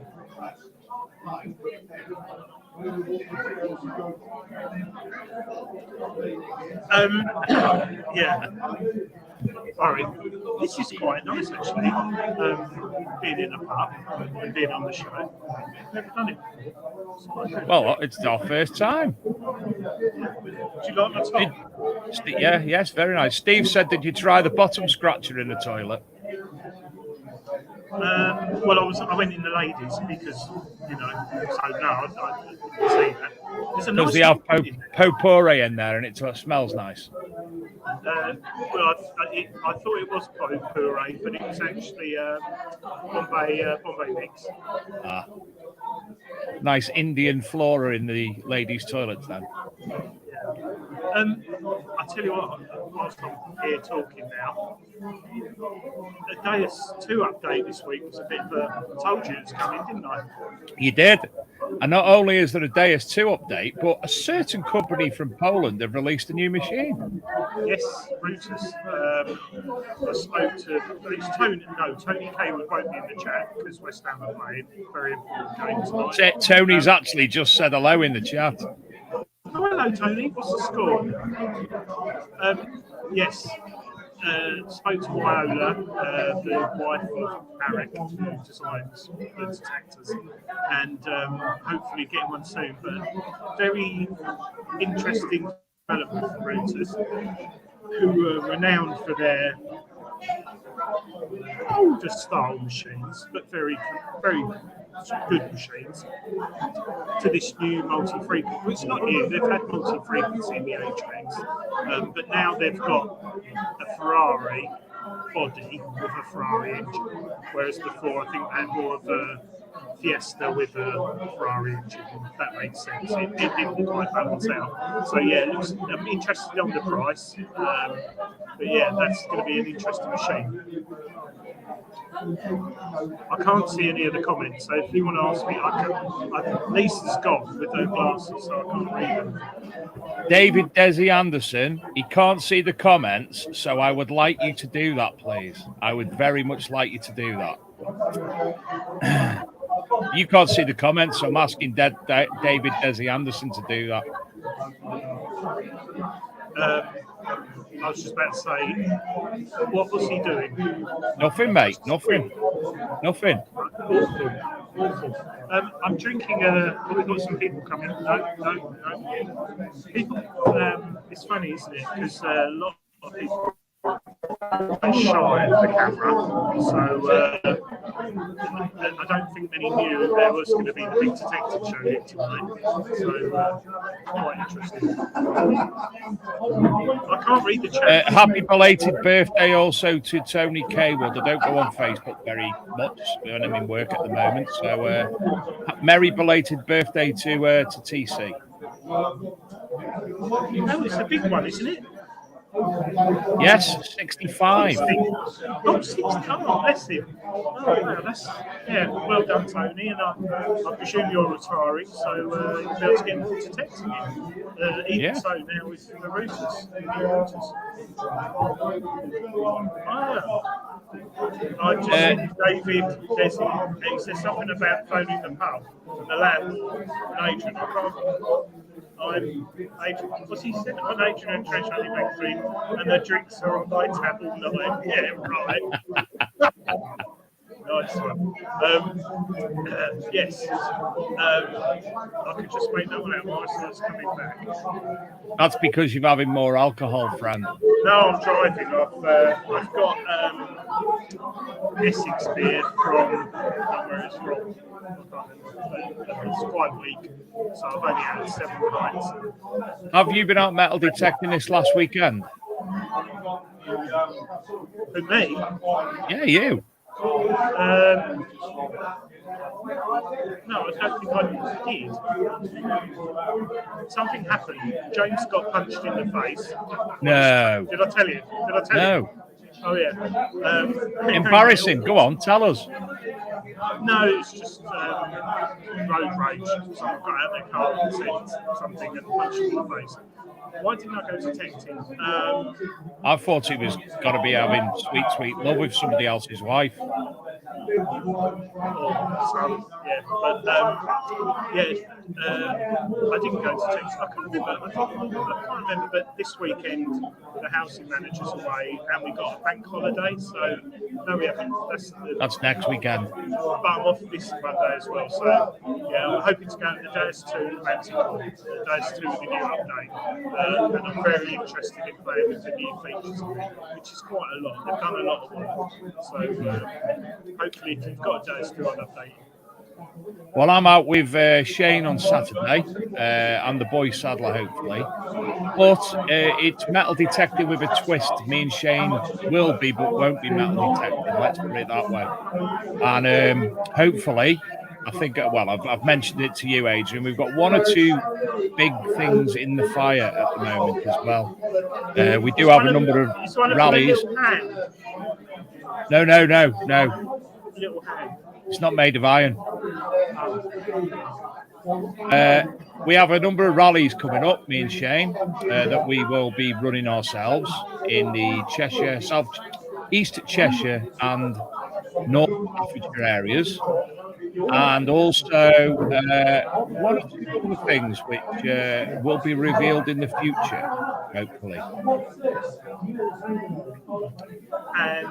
[SPEAKER 2] Yeah. Sorry. This is quite nice, actually. Being in a pub and being on the show. Never done it before.
[SPEAKER 1] Well, it's our first time.
[SPEAKER 2] Do you like my top?
[SPEAKER 1] Yes, very nice. Steve said, did you try the bottom scratcher in the toilet?
[SPEAKER 2] Well, I went in the ladies because, you know, so no, I didn't see that.
[SPEAKER 1] Because they have potpourri in there and it smells nice.
[SPEAKER 2] Well, I thought it was potpourri, but it was actually Bombay mix.
[SPEAKER 1] Ah. Nice Indian flora in the ladies' toilets then.
[SPEAKER 2] I tell you what, whilst I'm here talking now, the Deus 2 update this week was a bit of a... I told you it's coming, didn't I? You
[SPEAKER 1] did. And not only is there a Deus 2 update, but a certain company from Poland have released a new machine.
[SPEAKER 2] Yes, routers. I spoke to... It's Tony. No, Tony K won't be in the chat because West Ham are playing. Very important game tonight.
[SPEAKER 1] Tony's actually just said hello in the chat.
[SPEAKER 2] Oh, hello, Tony. What's the score? Yes. Spoke to Viola, the wife of Eric, who designs the detectors, and hopefully getting one soon. But very interesting development for routers, who are renowned for their older style machines, but very, very good machines, to this new multi-frequency. Well, it's not new, they've had multi-frequency in the H-Rings, but now they've got a Ferrari body with a Ferrari engine, whereas before I think they had more of a Fiesta with a Ferrari engine, if that makes sense. It didn't quite balance out. So yeah, it looks, I'm interested on the price, but yeah, that's going to be an interesting machine. I can't see any of the comments, so if you want to ask me, Lisa's gone with her glasses, so I can't read them.
[SPEAKER 1] David Desi Anderson, he can't see the comments, so I would like you to do that, please. I would very much like you to do that. You can't see the comments, so I'm asking David Desi Anderson to do that.
[SPEAKER 2] I was just about to say, what was he doing?
[SPEAKER 1] Nothing, mate. Nothing.
[SPEAKER 2] Awful. I'm drinking we've got some people coming. No. People, it's funny, isn't it? Because a lot of people are shy of the camera, so I don't think many knew there was going to be the Big Detecting Show here tonight. So quite interesting. I can't read the chat.
[SPEAKER 1] Happy belated birthday also to Tony Kaywood. I don't go on Facebook very much when I'm in work at the moment. So merry belated birthday to TC.
[SPEAKER 2] Oh, it's the big one, isn't it?
[SPEAKER 1] Yes, 65.
[SPEAKER 2] Oh, 60. Oh, bless him. Oh, wow, that's, yeah, well done, Tony. And I presume you're retiring, so you'll be able to get more detecting in. Even so now with the routers. I just said David, he says something about phoning the pub, the lab, and Adrian. I'm Adrian. What's he said? I'm Adrian and Trish only make three, and the drinks are on my tab all night. Yeah, right. Nice one. Yes. I could just make that one out. My son's coming back.
[SPEAKER 1] That's because you're having more alcohol, friend.
[SPEAKER 2] No, I'm driving. I've got Essex beer from where it's from. It's quite weak, so I've only had 7 pints.
[SPEAKER 1] Have you been out metal detecting this last weekend?
[SPEAKER 2] For me?
[SPEAKER 1] Yeah, you.
[SPEAKER 2] No, I don't think I did. Something happened. James got punched in the face.
[SPEAKER 1] No.
[SPEAKER 2] Did I tell you? Did I tell you? Oh, yeah.
[SPEAKER 1] Embarrassing. Go on, tell us.
[SPEAKER 2] No, it's just road rage. Someone got out of their car and said something and punched me in the face. Why didn't I go detecting?
[SPEAKER 1] I thought he was going to be having sweet, sweet love with somebody else's wife.
[SPEAKER 2] I didn't go to Texas. I can't remember, but this weekend the housing manager's away and we got a bank holiday, so no, we haven't.
[SPEAKER 1] That's next weekend.
[SPEAKER 2] But I'm off this Monday as well, so yeah, I'm hoping to go to the Days 2 Manticore, the Days 2 with the new update, and I'm very interested in playing with the new features, which is quite a lot. They've done a lot of work, so hopefully if you've got a Days 2, I'll update you.
[SPEAKER 1] Well, I'm out with Shane on Saturday and the boy Sadler, hopefully. But it's metal detecting with a twist. Me and Shane will be, but won't be metal detecting. Let's put it that way. And hopefully, I think, well, I've mentioned it to you, Adrian. We've got 1 or 2 big things in the fire at the moment as well. We do have a number of rallies. No.
[SPEAKER 2] Little hand.
[SPEAKER 1] It's not made of iron. We have a number of rallies coming up, me and Shane, that we will be running ourselves in the Cheshire, East Cheshire and North Staffordshire areas. And also 1 or 2 other things which will be revealed in the future, hopefully.
[SPEAKER 2] And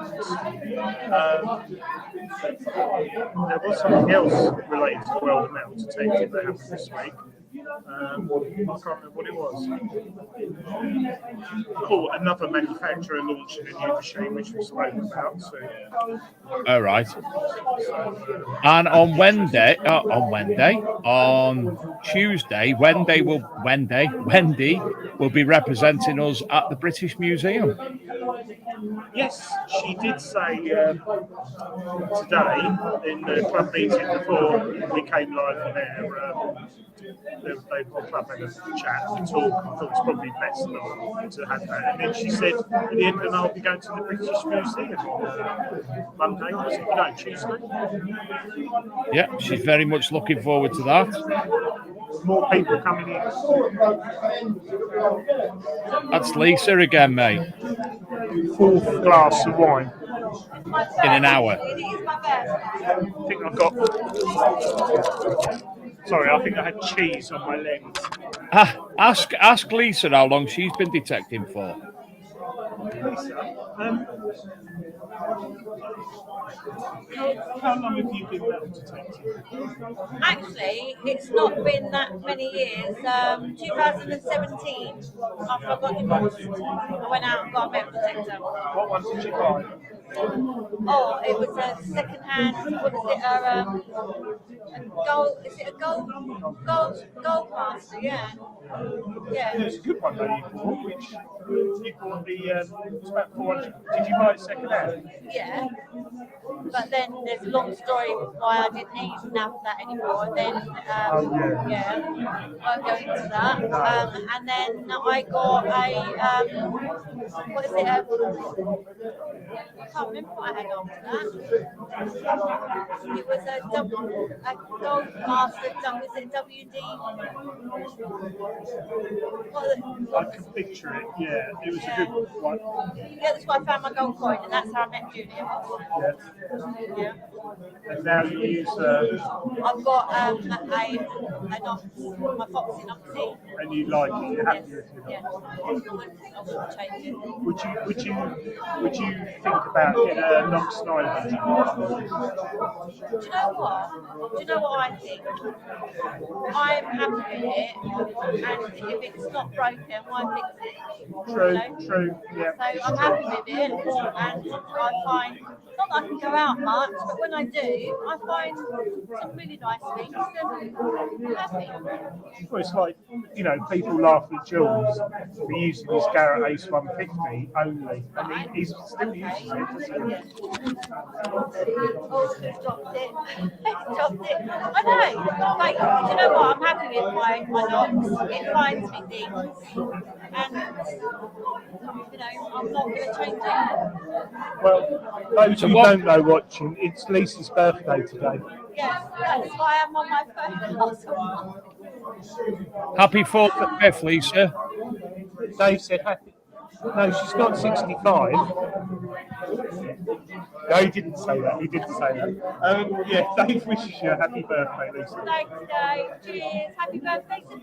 [SPEAKER 2] there was something else related to World of Metal Detecting that happened this week. I can't remember what it was. Oh, another manufacturer launching a new machine, which we spoke about. So.
[SPEAKER 1] All right. And on Tuesday, Wendy will be representing us at the British Museum.
[SPEAKER 2] Yes, she did say today in the club meeting before we came live on air. The club had a chat and talk. I thought it was probably best not to have that. And then she said at the end of the night, I'll be going to the British Museum on Monday. Was it? No, Tuesday.
[SPEAKER 1] Yeah, she's very much looking forward to that.
[SPEAKER 2] More people coming in.
[SPEAKER 1] That's Lisa again, mate.
[SPEAKER 2] 4th glass of wine.
[SPEAKER 1] In an hour.
[SPEAKER 2] I think I've got... Sorry, I think I had cheese on my lens.
[SPEAKER 1] Ask Lisa how long she's been detecting for.
[SPEAKER 2] How long have you been metal detecting?
[SPEAKER 6] Actually, it's not been that many years. 2017, after I got divorced, I went out and got a metal detector.
[SPEAKER 2] What one did you buy?
[SPEAKER 6] Oh, it was a second-hand. What is it? A gold? Is it a gold master? Yeah.
[SPEAKER 2] Yeah, it's a good one though you bought, which you bought the, it's about 400. Did you buy it second hand?
[SPEAKER 6] Yeah. But then there's a long story why I didn't even have that anymore. Then, yeah, won't go into that. And then I got a, what is it? I can't remember what I had after that. It was a gold master, was it WD?
[SPEAKER 2] I can picture it, yeah. It was a good one.
[SPEAKER 6] Yeah, that's why I found my gold coin, and that's how I met Julia. Yeah.
[SPEAKER 2] And now you use.
[SPEAKER 6] I've got my Foxy Noxy.
[SPEAKER 2] And you like it? You're happy with it?
[SPEAKER 6] Yeah. I wouldn't change it.
[SPEAKER 2] Would you think about getting a Nox 900?
[SPEAKER 6] Do you know what? Do you know what I think? I'm happy with it, and if it's not broken, why fix it?
[SPEAKER 2] True, true, yeah.
[SPEAKER 6] So I'm happy with it, and I find, not that I can go out much, but when I do, I find some really nice things, and I'm happy.
[SPEAKER 2] Well, it's like, you know, people laugh at Jules for using his Garrett Ace 150 only, and he still uses it, doesn't he?
[SPEAKER 6] Oh, he's dropped it. He's dropped it. I know. Like, do you know what? I'm happy with my Nox. It finds me things. And, you know, I'm not going to change it.
[SPEAKER 2] Well, those who don't know watching, it's Lisa's birthday today.
[SPEAKER 6] Yes, that's why I'm on my phone.
[SPEAKER 1] Happy 4th and 5th, Lisa.
[SPEAKER 2] Dave said happy. No, she's not 65. No, he didn't say that. He didn't say that. Yeah, Dave wishes you a happy birthday, Lisa.
[SPEAKER 6] Thanks, Dave. Cheers. Happy birthday to me.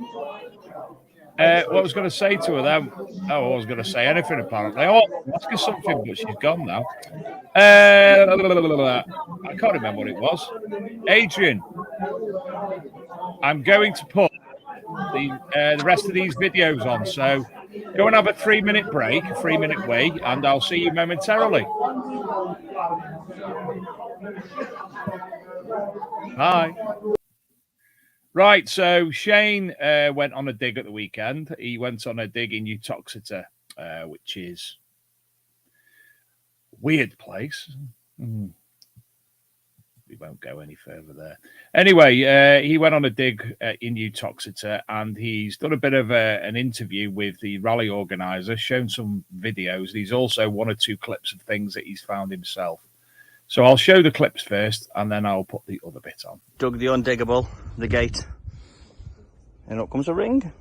[SPEAKER 1] What I was going to say to her then, I was going to say anything apparently. Oh, ask her something, but she's gone now. I can't remember what it was. Adrian, I'm going to put the rest of these videos on, so go and have a 3-minute break, a 3-minute wait, and I'll see you momentarily. Bye. Right, so Shane went on a dig at the weekend. He went on a dig in Utoxeter, which is a weird place. We won't go any further there. Anyway, he went on a dig in Utoxeter, and he's done a bit of an interview with the rally organizer, shown some videos. He's also 1 or 2 clips of things that he's found himself. So I'll show the clips first, and then I'll put the other bit on.
[SPEAKER 10] Dug the undiggable, the gate, and up comes a ring.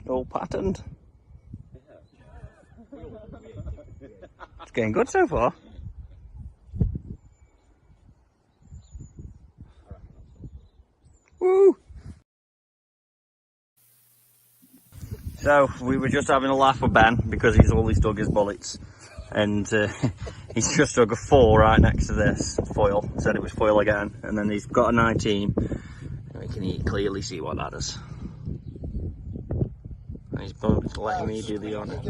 [SPEAKER 10] All patterned. It's getting good so far. Woo! So we were just having a laugh with Ben because he's always dug his bullets, and he's just dug a 4 right next to this foil. Said it was foil again, and then he's got a 19, and we can clearly see what that is. And he's letting me do the honour.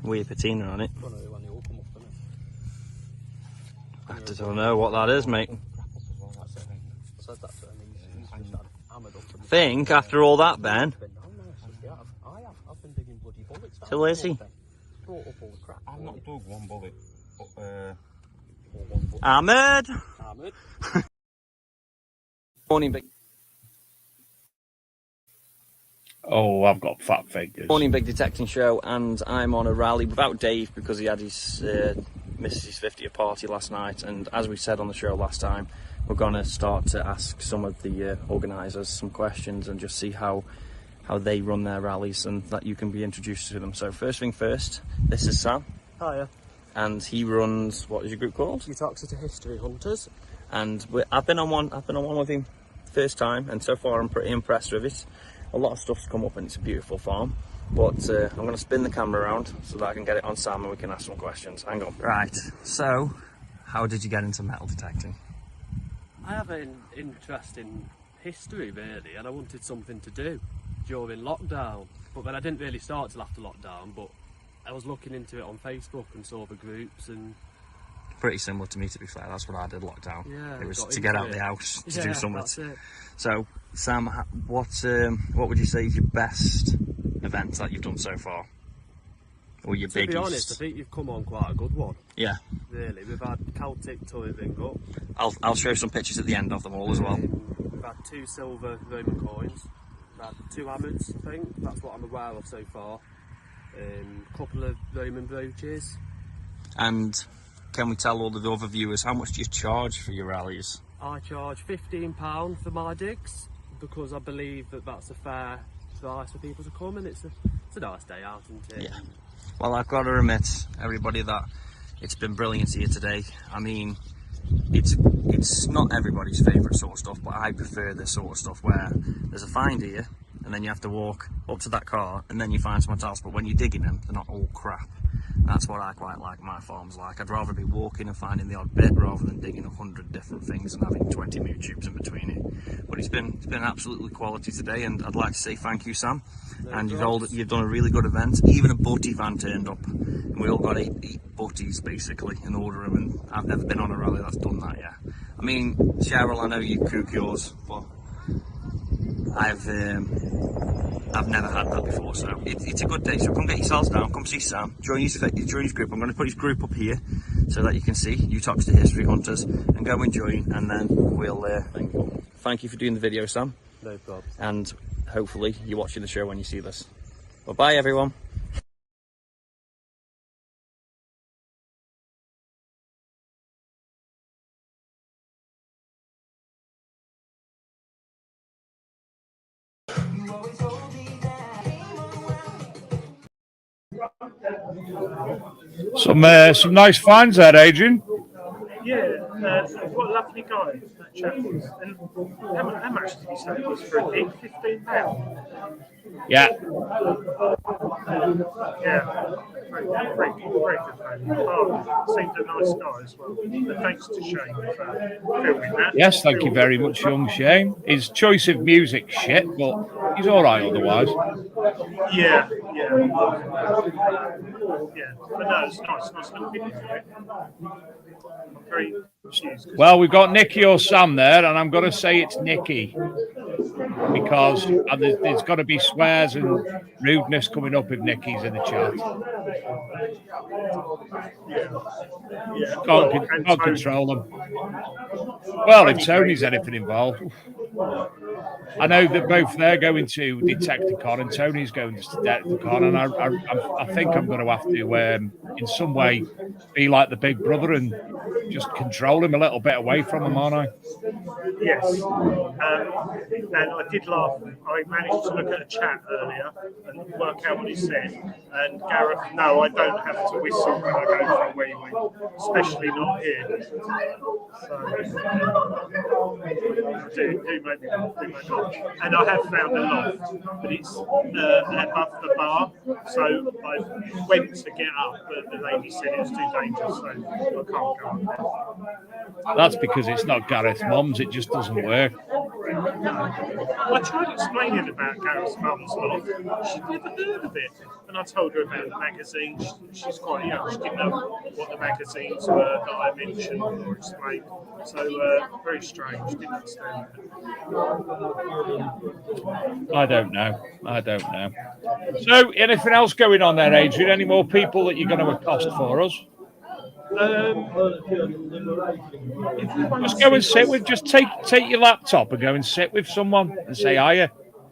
[SPEAKER 10] Weird patina on it. I don't know what that is, mate. I think after all that, Ben. So where's he?
[SPEAKER 11] I've not dug one bullet.
[SPEAKER 10] Ahmed!
[SPEAKER 11] Morning, Big.
[SPEAKER 1] Oh, I've got fat fingers.
[SPEAKER 10] Morning, Big Detecting Show, and I'm on a rally without Dave because he had his missed his 50th party last night, and as we said on the show last time, we're going to start to ask some of the organisers some questions and just see how they run their rallies, and that you can be introduced to them. So first thing first, this is Sam.
[SPEAKER 12] Hiya.
[SPEAKER 10] And he runs, what is your group called?
[SPEAKER 12] Utoxeter History Hunters.
[SPEAKER 10] And I've been on one with him first time, and so far I'm pretty impressed with it. a lot of stuff's come up and it's a beautiful farm. But I'm going to spin the camera around so that I can get it on Sam and we can ask some questions. Hang on. Right, so how did you get into metal detecting?
[SPEAKER 12] I have an interest in history really, and I wanted something to do during lockdown, but then I didn't really start till after lockdown, but I was looking into it on Facebook and saw the groups. And
[SPEAKER 10] pretty similar to me, to be fair. That's what I did lockdown.
[SPEAKER 12] Yeah,
[SPEAKER 10] it was to get out of the house to do something.
[SPEAKER 12] That's it.
[SPEAKER 10] So Sam, what would you say is your best event that you've done so far, or your biggest?
[SPEAKER 12] To be honest, I think you've come on quite a good one.
[SPEAKER 10] Yeah,
[SPEAKER 12] really. We've had Celtic touring up.
[SPEAKER 10] I'll show some pictures at the end of them all as well.
[SPEAKER 12] We've had 2 silver Roman coins. We've had 2 hammers, I think. That's what I'm aware of so far. A couple of Roman brooches.
[SPEAKER 10] And can we tell all of the other viewers, how much do you charge for your rallies?
[SPEAKER 12] I charge £15 for my digs because I believe that that's a fair price for people to come, and it's a nice day out, isn't it?
[SPEAKER 10] Yeah. Well, I've got to admit, everybody, that it's been brilliant here today. I mean, it's not everybody's favourite sort of stuff, but I prefer this sort of stuff where there's a find here, and then you have to walk up to that car, and then you find someone else. But when you're digging them, they're not all crap. That's what I quite like my farms like. I'd rather be walking and finding the odd bit rather than digging 100 different things and having 20 mute tubes in between it. But it's been absolutely quality today, and I'd like to say thank you, Sam. And you've done a really good event. Even a butty van turned up, and we all got eight butties basically in order of them. And I've never been on a rally that's done that yet. I mean, Cheryl, I know you cook yours, but I've never had that before, so it's a good day. So come get yourselves down, come see Sam, join his group. I'm going to put his group up here so that you can see you talk to history hunters, and go and join, and then we'll thank you for doing the video, Sam.
[SPEAKER 12] No problem.
[SPEAKER 10] And hopefully you're watching the show when you see this. Bye bye, everyone.
[SPEAKER 1] Some nice finds there, Adrian.
[SPEAKER 2] Yeah, what a lovely guy that chap was. And how much did he say it was for a gig? £15?
[SPEAKER 1] Yeah.
[SPEAKER 2] Yeah, very good man. Oh, seemed a nice guy as well. And thanks to Shane for filming that.
[SPEAKER 1] Yes, thank you very much, young Shane. His choice of music shit, but he's all right otherwise.
[SPEAKER 2] Yeah. But no, it's nice little video. I'm very confused.
[SPEAKER 1] Well, we've got Nicky or Sam there, and I'm going to say it's Nicky because there's got to be swears and rudeness coming up if Nicky's in the chat. Can't control them. Well, if Tony's anything involved. I know that both they're going to Detecticon and Tony's going to Detecticon, and I think I'm going to have to, in some way, be like the big brother and just control him a little bit away from him, aren't I?
[SPEAKER 2] Yes. And I did laugh. I managed to look at a chat earlier and work out what he said. And Gareth, no, I don't have to whistle when I go for a wee wee, especially not here. So, do maybe not. And I have found a loft, but it's above the bar. So I went to get up, but the lady said it was too dangerous, so I can't go up there.
[SPEAKER 1] That's because it's not Gareth's mum's. It just doesn't work.
[SPEAKER 2] I tried explaining about Gareth's mum's loft. She'd never heard of it. And I told her about the magazine. She's quite young. She didn't know what the magazines were that I mentioned or explained. So very strange. Didn't understand that.
[SPEAKER 1] I don't know. So, anything else going on there, Adrian? Any more people that you're going to accost for us? Just go and sit with. Just take your laptop and go and sit with someone and say hiya.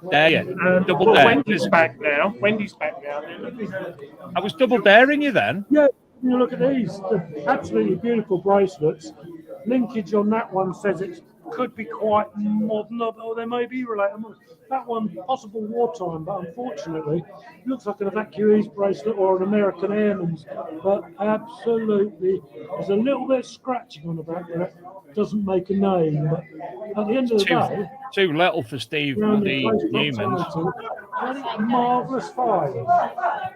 [SPEAKER 1] There you. Double dare.
[SPEAKER 2] Wendy's back now.
[SPEAKER 1] I was double daring you then.
[SPEAKER 4] Yeah, look at these. Absolutely beautiful bracelets. Linkage on that one says it's could be quite modern, or they may be related. That one, possible wartime, but unfortunately, it looks like an evacuee's bracelet or an American airman's. But absolutely, there's a little bit of scratching on the back there. Doesn't make a name, but at the end of the day,
[SPEAKER 1] too little for Steve
[SPEAKER 4] round
[SPEAKER 1] the
[SPEAKER 4] in close
[SPEAKER 1] Newmans.
[SPEAKER 4] proximity, marvellous find.
[SPEAKER 2] I'll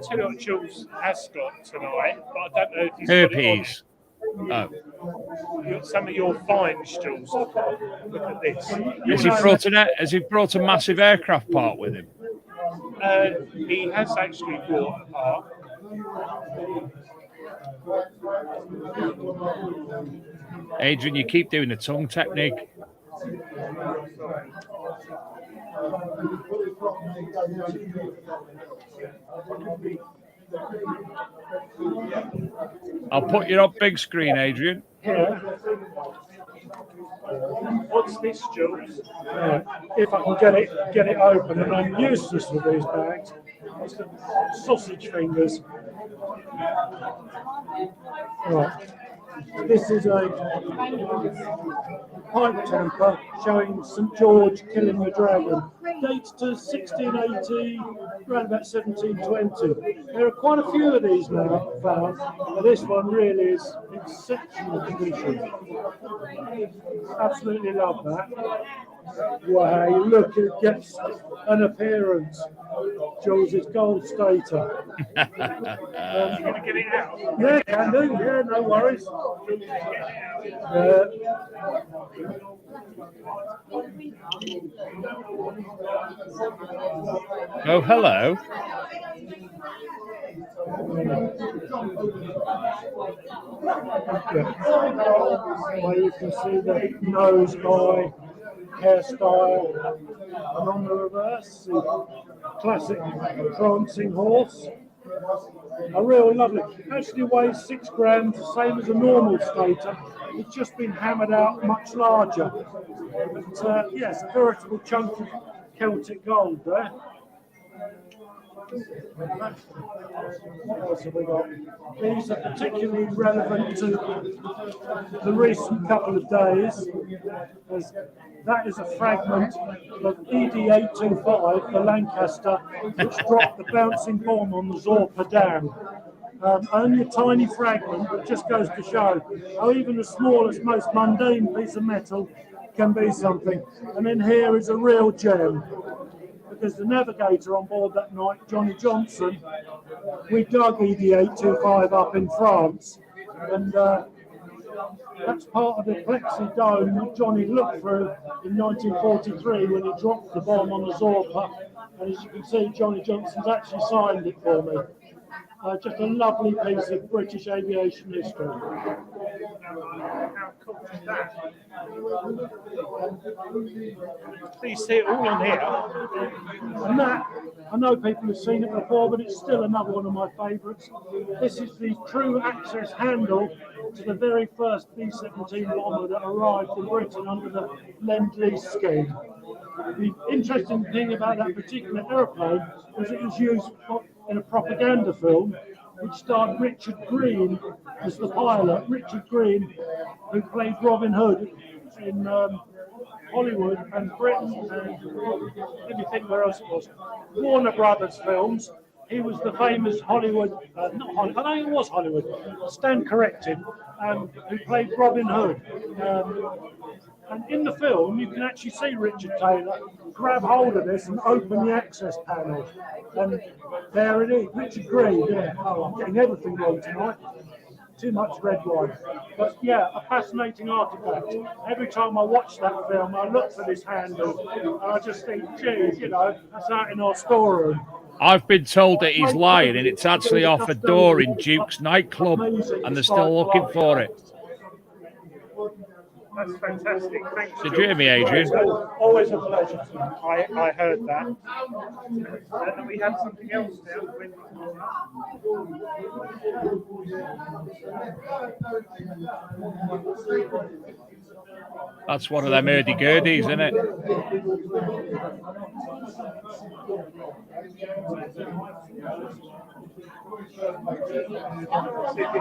[SPEAKER 2] tell you what Jules has got tonight, but I don't know if he's got it
[SPEAKER 1] Herpes.
[SPEAKER 2] on. Some of your finds, Jules. Look at this.
[SPEAKER 1] Has he brought a massive aircraft part with him?
[SPEAKER 2] He has actually brought a part.
[SPEAKER 1] Adrian, you keep doing the tongue technique. I'll put you up big screen, Adrian.
[SPEAKER 4] Yeah.
[SPEAKER 2] What's this, Jules?
[SPEAKER 4] If I can get it open, and I'm useless with these bags. It's the sausage fingers. Right. This is a pipe tamper showing St George killing the dragon. Dates to 1680, around about 1720. There are quite a few of these now found, but this one really is exceptional condition. Absolutely love that. Wow, look, it gets an appearance. Jules, it's gold stater.
[SPEAKER 2] You going to get it out?
[SPEAKER 4] Yeah, can do. Yeah, no worries.
[SPEAKER 1] Oh, hello.
[SPEAKER 4] Well, you can see the nose, eye, hairstyle, and on the reverse, the classic prancing horse. A real lovely. Actually weighs 6 grams, the same as a normal stater. It's just been hammered out much larger. But yes, a veritable chunk of Celtic gold there. What else have we got? These are particularly relevant to the recent couple of days, as that is a fragment of ED-825, the Lancaster, which dropped the bouncing bomb on the Zorpa Dam. Only a tiny fragment, but just goes to show how even the smallest, most mundane piece of metal can be something. And then here is a real gem. Because the navigator on board that night, Johnny Johnson, we dug ED-825 up in France, and that's part of the plexi dome that Johnny looked through in 1943 when he dropped the bomb on the Zorpa. And as you can see, Johnny Johnson's actually signed it for me. Just a lovely piece of British aviation history.
[SPEAKER 2] How cool is that? You see it all on here.
[SPEAKER 4] And that, I know people have seen it before, but it's still another one of my favourites. This is the true access handle to the very first B-17 bomber that arrived in Britain under the Lend-Lease scheme. The interesting thing about that particular aeroplane was it was used in a propaganda film which starred Richard Green as the pilot. Richard Green, who played Robin Hood in Hollywood and Britain, and let me think where else it was. Warner Brothers films. He was the famous Hollywood, not Hollywood, I think it was Hollywood, stand corrected, who played Robin Hood. And in the film, you can actually see Richard Taylor grab hold of this and open the access panel. And there it is, Richard Green. Yeah. Oh, I'm getting everything wrong tonight. Too much red wine. But yeah, a fascinating artifact. Every time I watch that film, I look for this handle and I just think, geez, you know, that's out in our storeroom.
[SPEAKER 1] I've been told that he's lying and it's actually off a door in Duke's nightclub and they're still looking for it.
[SPEAKER 2] That's fantastic. Thank you.
[SPEAKER 1] Did you hear me, Adrian?
[SPEAKER 4] Always a pleasure.
[SPEAKER 2] I heard that. And we have something else now.
[SPEAKER 1] That's one of them hurdy-gurdies, isn't it?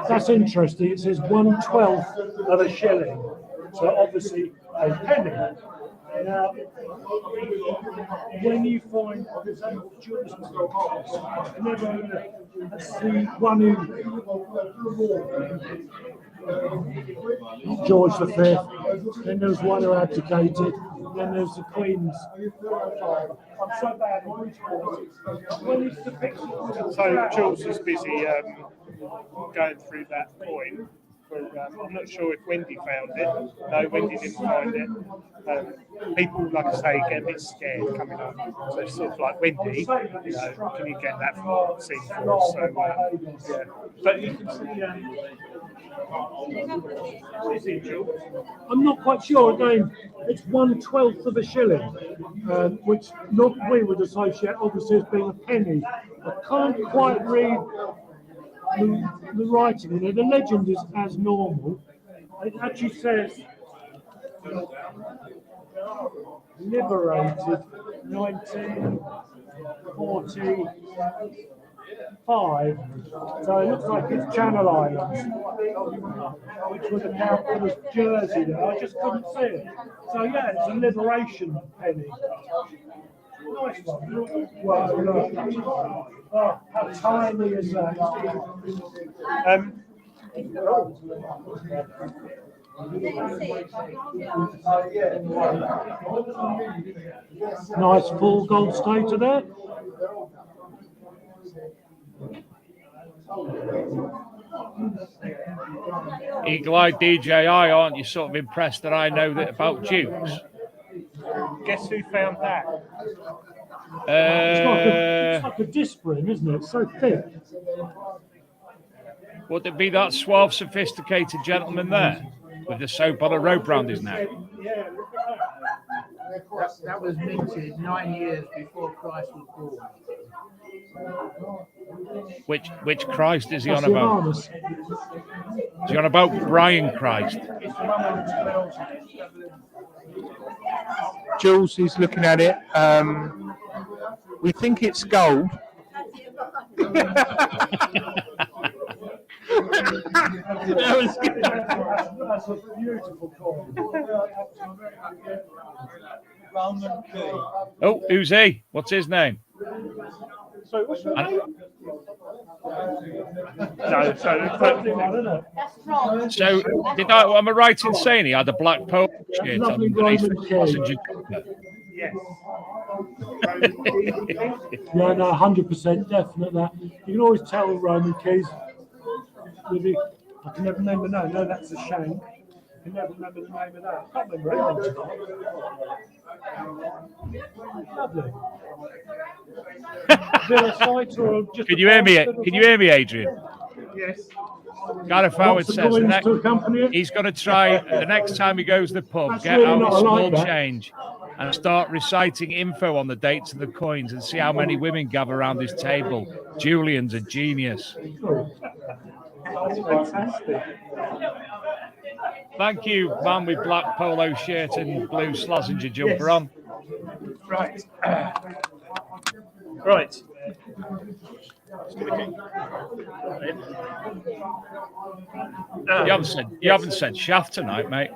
[SPEAKER 4] That's interesting. It says 1/12 of a shilling. So obviously a penny. Now, when you find that's the one who George V, then there's one who abdicated, then there's the Queen's. I'm so bad at which one is the picture?
[SPEAKER 2] So Jules is busy going through that coin. I'm not sure if Wendy found it. No, Wendy didn't find it. People, like I say, get a bit scared coming up. So it's sort of like, Wendy, can you get that scene for us? So, yeah. But you can see, what is it, Jules?
[SPEAKER 4] I'm not quite sure. Again, it's 1/12 of a shilling, which not we would associate obviously as being a penny. I can't quite read the writing in it. The legend is as normal. It actually says liberated 1945. So it looks like it's Channel Islands, which would account for this Jersey there. I just couldn't see it. So yeah, it's a liberation penny. Nice one. Wow. Oh, how tiny is that? Nice full gold stater there.
[SPEAKER 1] Eagle-eyed DJI, aren't you sort of impressed that I know that about Dukes?
[SPEAKER 2] Guess who found that?
[SPEAKER 4] It's like a disc ring, isn't it? It's so thick.
[SPEAKER 1] Would it be that suave, sophisticated gentleman there with the soap on a rope round his neck?
[SPEAKER 8] That was minted 9 years before Christ was born.
[SPEAKER 1] Which Christ is he on about? Is he on about Brian Christ?
[SPEAKER 2] Jules is looking at it. We think it's gold. That was good.
[SPEAKER 4] That's a beautiful coin.
[SPEAKER 1] Oh, who's he? What's his name?
[SPEAKER 2] So what's your
[SPEAKER 1] And-
[SPEAKER 2] name? No,
[SPEAKER 1] So, am I right in saying he had a black polo shirt on?
[SPEAKER 4] Lovely
[SPEAKER 1] underneath
[SPEAKER 4] Roman
[SPEAKER 1] the
[SPEAKER 4] king.
[SPEAKER 1] passenger jumper?
[SPEAKER 2] Yes.
[SPEAKER 4] Yeah, no, 100% definite that. You can always tell Roman keys. I can never remember. No, that's a shank. I can never remember the name of that. I can't remember anyone's Lovely.
[SPEAKER 1] Can you hear me? Can you hear me, Adrian?
[SPEAKER 2] Yes.
[SPEAKER 1] Gareth Howard
[SPEAKER 4] Lots of
[SPEAKER 1] says
[SPEAKER 4] coins to accompany it.
[SPEAKER 1] he's going to try the next time he goes to the pub,
[SPEAKER 4] That's
[SPEAKER 1] get
[SPEAKER 4] really
[SPEAKER 1] out
[SPEAKER 4] not
[SPEAKER 1] his small
[SPEAKER 4] like that.
[SPEAKER 1] change and start reciting info on the dates of the coins and see how many women gather around his table. Julian's a genius.
[SPEAKER 4] That's fantastic.
[SPEAKER 1] Thank you, man with black polo shirt and blue Slazenger jumper on.
[SPEAKER 2] Right. Right.
[SPEAKER 1] You haven't said shaft tonight, mate.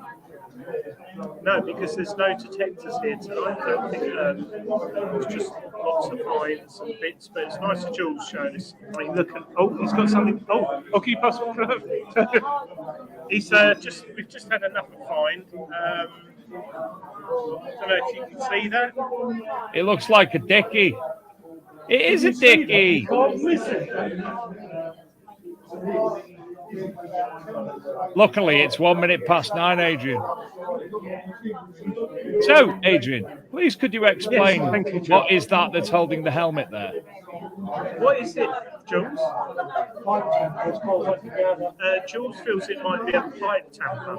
[SPEAKER 2] No, because there's no detectors here tonight. I don't think it's just lots of finds and bits, but it's nice that Jules showing us. I mean, look at he's got something. Oh, can you pass it? He's we've just had another find. I don't know if you can see that.
[SPEAKER 1] It looks like a dickie. It is a dickie. Luckily, it's 1 minute past 9, Adrian. So, Adrian, please could you explain what is that that's holding the helmet there?
[SPEAKER 2] What is it, Jules? Jules feels it might be a pipe tamper.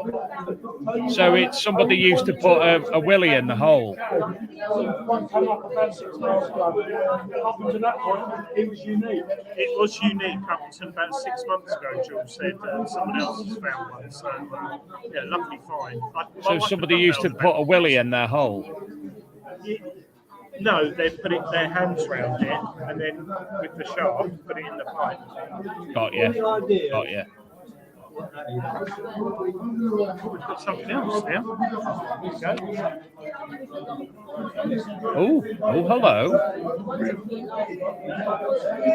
[SPEAKER 1] So it's somebody used to put a willy in the hole.
[SPEAKER 4] One came up about 6 months ago. Up until that point, it was unique.
[SPEAKER 2] It was unique up until about 6 months ago, Jules said. Someone else has found one. So, yeah, lovely find.
[SPEAKER 1] So somebody used to put a willy in their hole.
[SPEAKER 2] No, they put their hands round it and then with the shaft put it in the pipe.
[SPEAKER 1] Got you. Got you.
[SPEAKER 2] We've got something else now. There you go.
[SPEAKER 1] Oh, hello.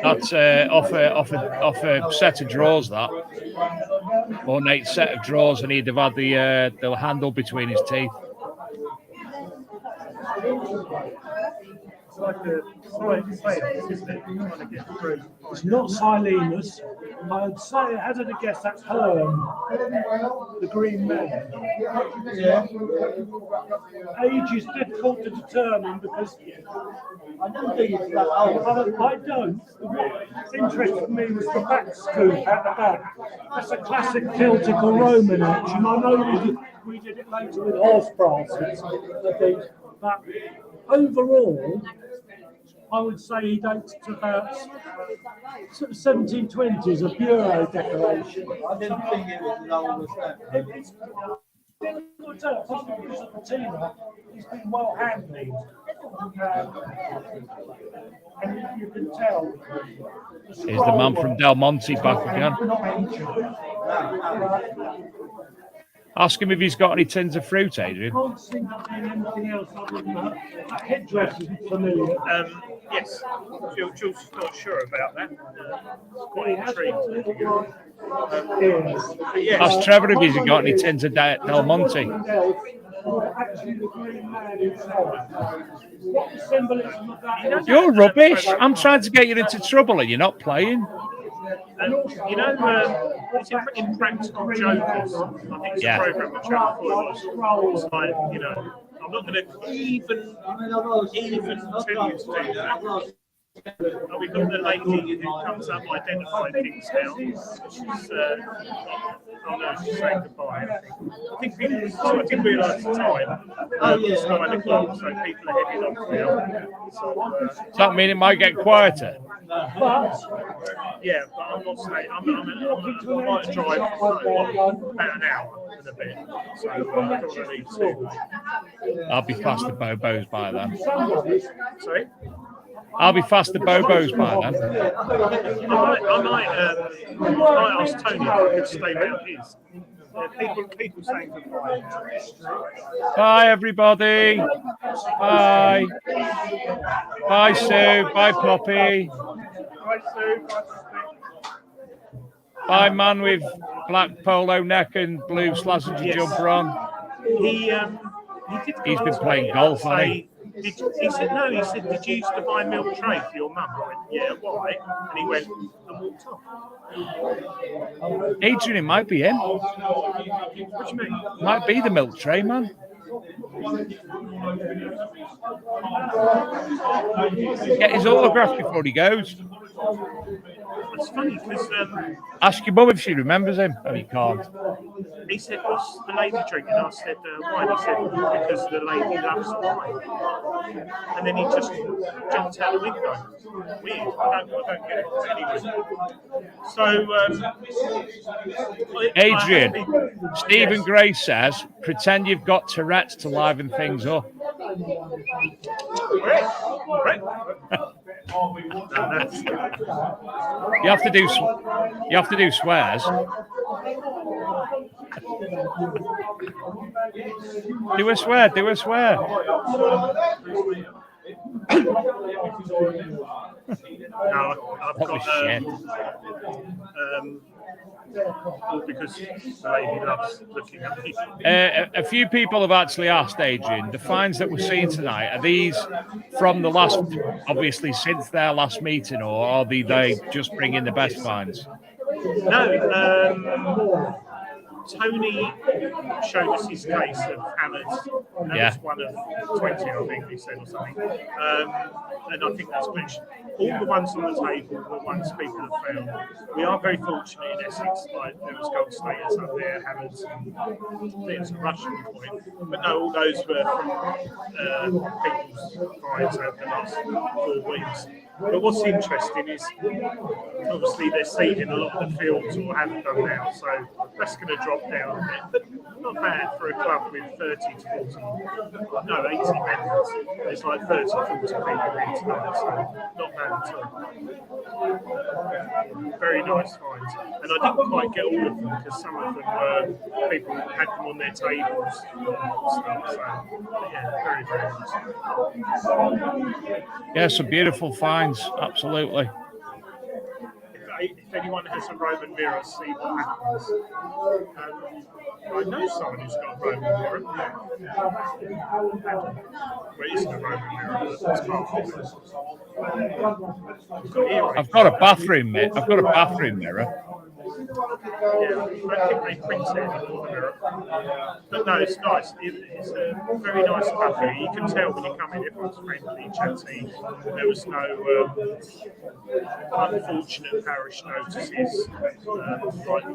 [SPEAKER 1] That's off a set of drawers. That ornate set of drawers, and he'd have had the handle between his teeth.
[SPEAKER 2] It's like a silence, isn't it? Trying to get through.
[SPEAKER 4] It's not Silenus. I'd say, hazard a guess, that's Herm, the green man.
[SPEAKER 2] Yeah.
[SPEAKER 4] Age is difficult to determine because I don't think it's that old. I don't. What's interesting to me was the back scoop at the back. That's a classic Celtic or Roman edge, and I know we did it later with horse brasses, I think. But overall, I would say he dates to about sort of 1720s, a bureau decoration.
[SPEAKER 8] I didn't think it was as old as that.
[SPEAKER 4] It's difficult to tell, possibly because of the patina. He's been well handmade. And you can tell.
[SPEAKER 1] Here's the man from Del Monte back again. Ask him if he's got any tins of fruit, Adrian.
[SPEAKER 4] I can't seem to see anything else other than that headdress is familiar.
[SPEAKER 2] Yes, Jules not sure about that. Quite intrigued.
[SPEAKER 1] Ask Trevor if he's got any tins of Del Monte.
[SPEAKER 4] Actually, the green man himself. What the symbolism of that?
[SPEAKER 1] You're rubbish. I'm trying to get you into trouble and you're not playing.
[SPEAKER 2] You know, it's in Practical Jokers. I think it's a program which was like, you know, I'm not going to even tell you to do that. And we've got the lady who comes up identifying things now. She's, oh no, she's saying goodbye. I think people, so I didn't realise the time. It's 9 o'clock, so people are heading off now. So,
[SPEAKER 1] Does that mean it might get quieter?
[SPEAKER 2] but I'm not saying, I might drive about an hour and a bit. So I don't really need to.
[SPEAKER 1] I'll be past the Bobos by then.
[SPEAKER 2] Sorry?
[SPEAKER 1] I'll be past the Bobos by then.
[SPEAKER 2] I might ask Tony if he could stay around his. People saying goodbye.
[SPEAKER 1] Bye, everybody. Bye. Bye, Sue. Bye, Poppy.
[SPEAKER 2] Bye, Sue.
[SPEAKER 1] Bye, man with black polo neck and blue Slazenger jumper on. He's been playing golf, hasn't he?
[SPEAKER 2] He said, no, he said, did you used to buy a milk tray for your mum? I went, yeah, why? And he went and walked off.
[SPEAKER 1] Adrian, it might be him.
[SPEAKER 2] What do you mean?
[SPEAKER 1] Might be the milk tray, man. Get his autograph before he goes.
[SPEAKER 2] It's funny because
[SPEAKER 1] ask your mum if she remembers him. Oh, you can't.
[SPEAKER 2] He said, what's the lady drinking? I said, wine. He said, because the lady loves wine. And then he just jumped out the window. Weird. I don't get it. Anyway. So,
[SPEAKER 1] Adrian, Stephen Gray says, pretend you've got Tourette's to liven things up.
[SPEAKER 2] Correct.
[SPEAKER 1] You have to do swears. Do a swear.
[SPEAKER 2] No, I've got because the lady loves looking at me.
[SPEAKER 1] A few people have actually asked, Adrian, the finds that we're seeing tonight, are these from the last, obviously since their last meeting, or are they just bring in the best finds?
[SPEAKER 2] No, Tony showed us his case of hammers. That was one of 20, I think he said, or something. And I think that's good. All the ones on the table were ones people have found. We are very fortunate in Essex. Like there was gold staters up there, hammers, and there's a Russian point. But no, all those were from people's finds over the last 4 weeks. But what's interesting is, obviously, they're seeding a lot of the fields, or haven't done now, so that's going to drop down a bit. But not bad for a club with 30 to 40, no, 80 members. There's like 30 to 40 people in tonight, so not bad at all. Very nice finds. And I didn't quite get all of them because some of them were people had them on their tables and stuff. So yeah, very, very nice.
[SPEAKER 1] Yeah, some beautiful finds, absolutely.
[SPEAKER 2] If anyone has a Roman mirror, see what happens. I know someone who's got a Roman mirror. Well, it isn't a Roman mirror, but it's part of it.
[SPEAKER 1] I've got a bathroom mirror. I've got a bathroom mirror.
[SPEAKER 2] Yeah, I think they print it anymore, the mirror. But no, it's nice. It's a very nice cafe. You can tell when you come in, everyone's friendly, chatty. There was no unfortunate parish notices, like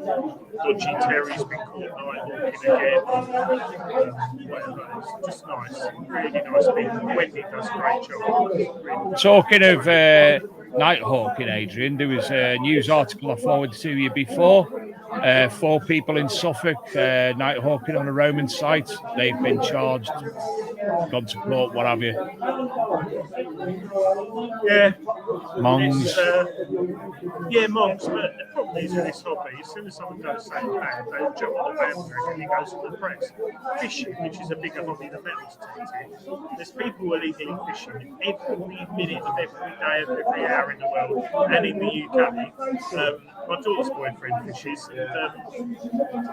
[SPEAKER 2] dodgy Terry's been caught night hawking again, whatever. It's just nice, really nice people. Wendy does a great job. Really.
[SPEAKER 1] Talking of night hawking, Adrian, there was a news article I forwarded to you before. 4 people in Suffolk night hawking on a Roman site. They've been charged, gone to court, what have you.
[SPEAKER 2] Yeah.
[SPEAKER 1] Monks.
[SPEAKER 2] Yeah, monks, but the problem is with this hobby, as soon as someone does something bad, they jump on the bandwagon and it goes on the press. Fishing, which is a bigger hobby than metal detecting, there's people illegally fishing every minute of every day of every hour in the world, and in the UK. My daughter's boyfriend fishes, and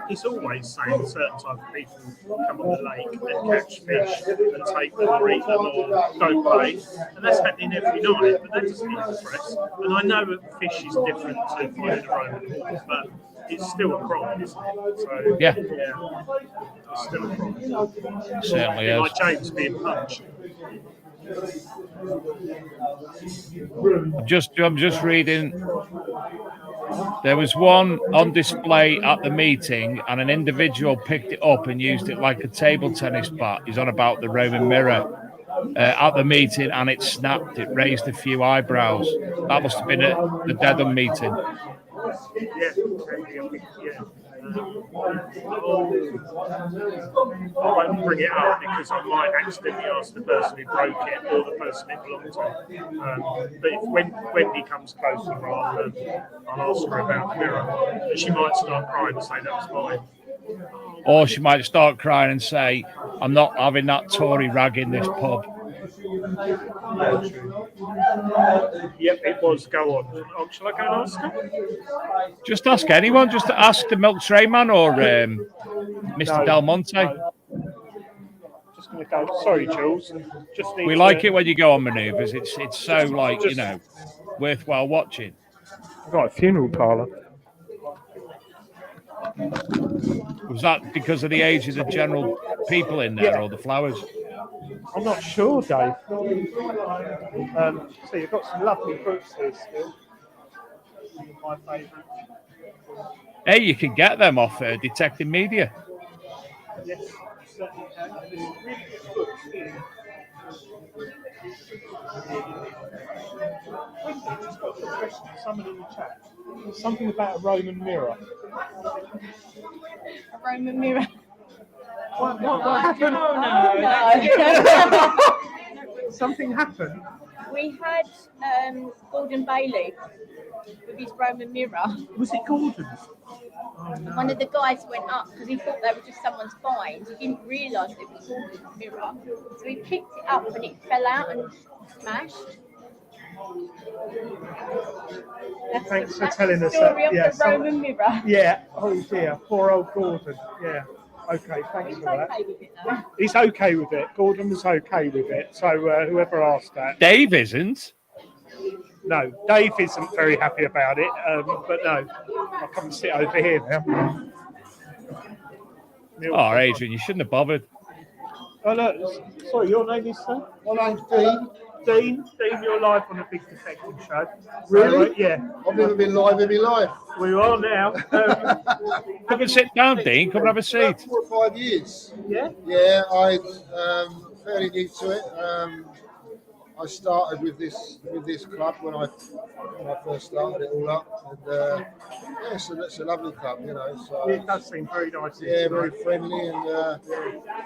[SPEAKER 2] he's always saying certain type of people come on the lake and catch fish and take them or eat them or go play, and that's happening every night, but that doesn't get the press. And I know that fish is different to finding a Roman horse, but it's still a crime, isn't it? So,
[SPEAKER 1] yeah.
[SPEAKER 2] It's still a crime.
[SPEAKER 1] Certainly is.
[SPEAKER 2] Like James being punched.
[SPEAKER 1] I'm just reading. There was one on display at the meeting, and an individual picked it up and used it like a table tennis bat. He's on about the Roman mirror at the meeting, and it snapped. It raised a few eyebrows. That must have been at the Dedham meeting.
[SPEAKER 2] Yeah. I won't bring it up because I might accidentally ask the person who broke it or the person it belonged to. But if Wendy comes closer, I'll ask her about the mirror. And she might start crying and say that was mine.
[SPEAKER 1] Or she might start crying and say, I'm not having that Tory rag in this pub.
[SPEAKER 2] Yep, it was. Go on. Shall I go and ask her?
[SPEAKER 1] Just ask anyone. Just ask the milk tray man or Mr. Del Monte.
[SPEAKER 2] No. Just going to go. Sorry, Jules. Just need
[SPEAKER 1] we like it when you go on manoeuvres. It's so like worthwhile watching.
[SPEAKER 2] I've got a funeral parlour.
[SPEAKER 1] Was that because of the age of the general people in there, or the flowers?
[SPEAKER 2] I'm not sure, Dave. So you've got some lovely books here still. My favourite.
[SPEAKER 1] Hey, you can get them off Detecting Media.
[SPEAKER 2] Yes, certainly can. There's some really good books here. Just got some questions. Someone in the chat. Something about a Roman mirror.
[SPEAKER 7] A Roman mirror.
[SPEAKER 2] What happened?
[SPEAKER 7] No.
[SPEAKER 2] Something happened.
[SPEAKER 7] We had Gordon Bailey with his Roman mirror.
[SPEAKER 2] Was it Gordon's? Oh, no.
[SPEAKER 7] One of the guys went up because he thought they were just someone's find. He didn't realise it was Gordon's mirror. So he picked it up and it fell out and smashed.
[SPEAKER 2] Thanks for telling us
[SPEAKER 7] Story
[SPEAKER 2] that.
[SPEAKER 7] of the Roman mirror.
[SPEAKER 2] Yeah. Oh dear. Poor old Gordon. Yeah. Okay. Thanks for that.
[SPEAKER 7] Okay with it, though.
[SPEAKER 2] He's okay with it. Gordon was okay with it. So whoever asked that.
[SPEAKER 1] Dave isn't.
[SPEAKER 2] No, Dave isn't very happy about it. But no, I'll come and sit over here now.
[SPEAKER 1] Oh, Adrian, you shouldn't have bothered.
[SPEAKER 2] Oh no. Sorry, your name is sir?
[SPEAKER 13] My name's Dean.
[SPEAKER 2] Dean, you're live on a BIG Detecting Show.
[SPEAKER 13] Really?
[SPEAKER 2] So, yeah.
[SPEAKER 13] I've never been live in my life.
[SPEAKER 2] We are now.
[SPEAKER 1] Come and sit down, Dean. Come and have a seat.
[SPEAKER 13] About 4 or 5 years.
[SPEAKER 2] Yeah?
[SPEAKER 13] Yeah, I'm fairly new to it. I started with this club when I first started it all up, and yeah, so that's a lovely club, you know. So
[SPEAKER 2] it does seem very nice.
[SPEAKER 13] Yeah, very friendly, and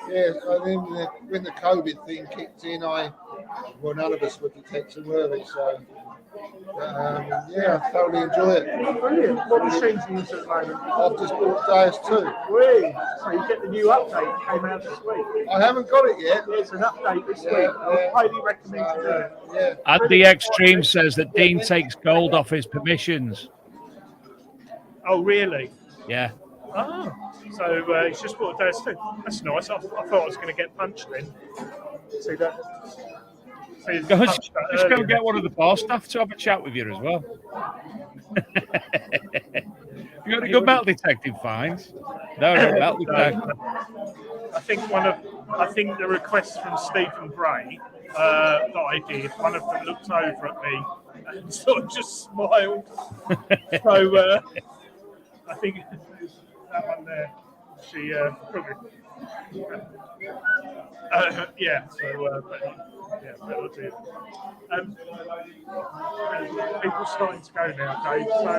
[SPEAKER 13] yeah. And then when the COVID thing kicked in, well, none of us were detecting, were we? So Yeah, I thoroughly enjoy it.
[SPEAKER 2] Brilliant. What machines are you using at the moment?
[SPEAKER 13] I've just bought Deus 2.
[SPEAKER 2] Whee! So you get the new update that came out this week.
[SPEAKER 13] I haven't got it yet.
[SPEAKER 2] There's an update this week. I highly recommend you do it.
[SPEAKER 13] Yeah.
[SPEAKER 1] And the Extreme says that Dean takes gold off his permissions.
[SPEAKER 2] Oh, really?
[SPEAKER 1] Yeah.
[SPEAKER 2] Oh, so he's just bought a Deus 2. That's nice. I thought I was going to get punched then. See that?
[SPEAKER 1] Just go get one of the bar staff to have a chat with you as well. You got any good metal detecting finds? No, metal detecting.
[SPEAKER 2] I think the requests from Stephen Bray that I did, one of them looked over at me and sort of just smiled. So I think that one there, she probably. Yeah, so yeah, that'll do. People starting to go now, Dave. So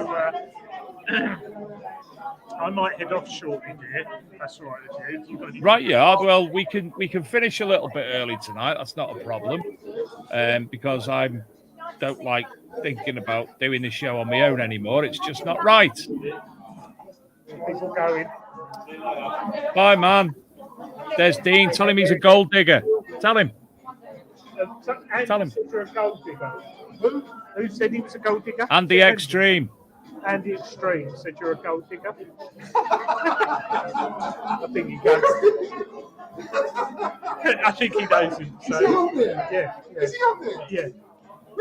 [SPEAKER 2] I might head off shortly, dear. That's all right with you. Got any...
[SPEAKER 1] Right, yeah. Well, we can finish a little bit early tonight. That's not a problem, because I don't like thinking about doing the show on my own anymore. It's just not right.
[SPEAKER 2] People going.
[SPEAKER 1] Bye, man. There's Dean. Tell him he's a gold digger. Tell him. Tell him.
[SPEAKER 2] You're a gold digger. Who said he was a gold digger?
[SPEAKER 1] And the Extreme.
[SPEAKER 2] And the Extreme said you're a gold digger. I think he does. I think he knows him. So.
[SPEAKER 13] Is he on there?
[SPEAKER 2] Yeah.
[SPEAKER 13] Is he on there?
[SPEAKER 2] Yeah.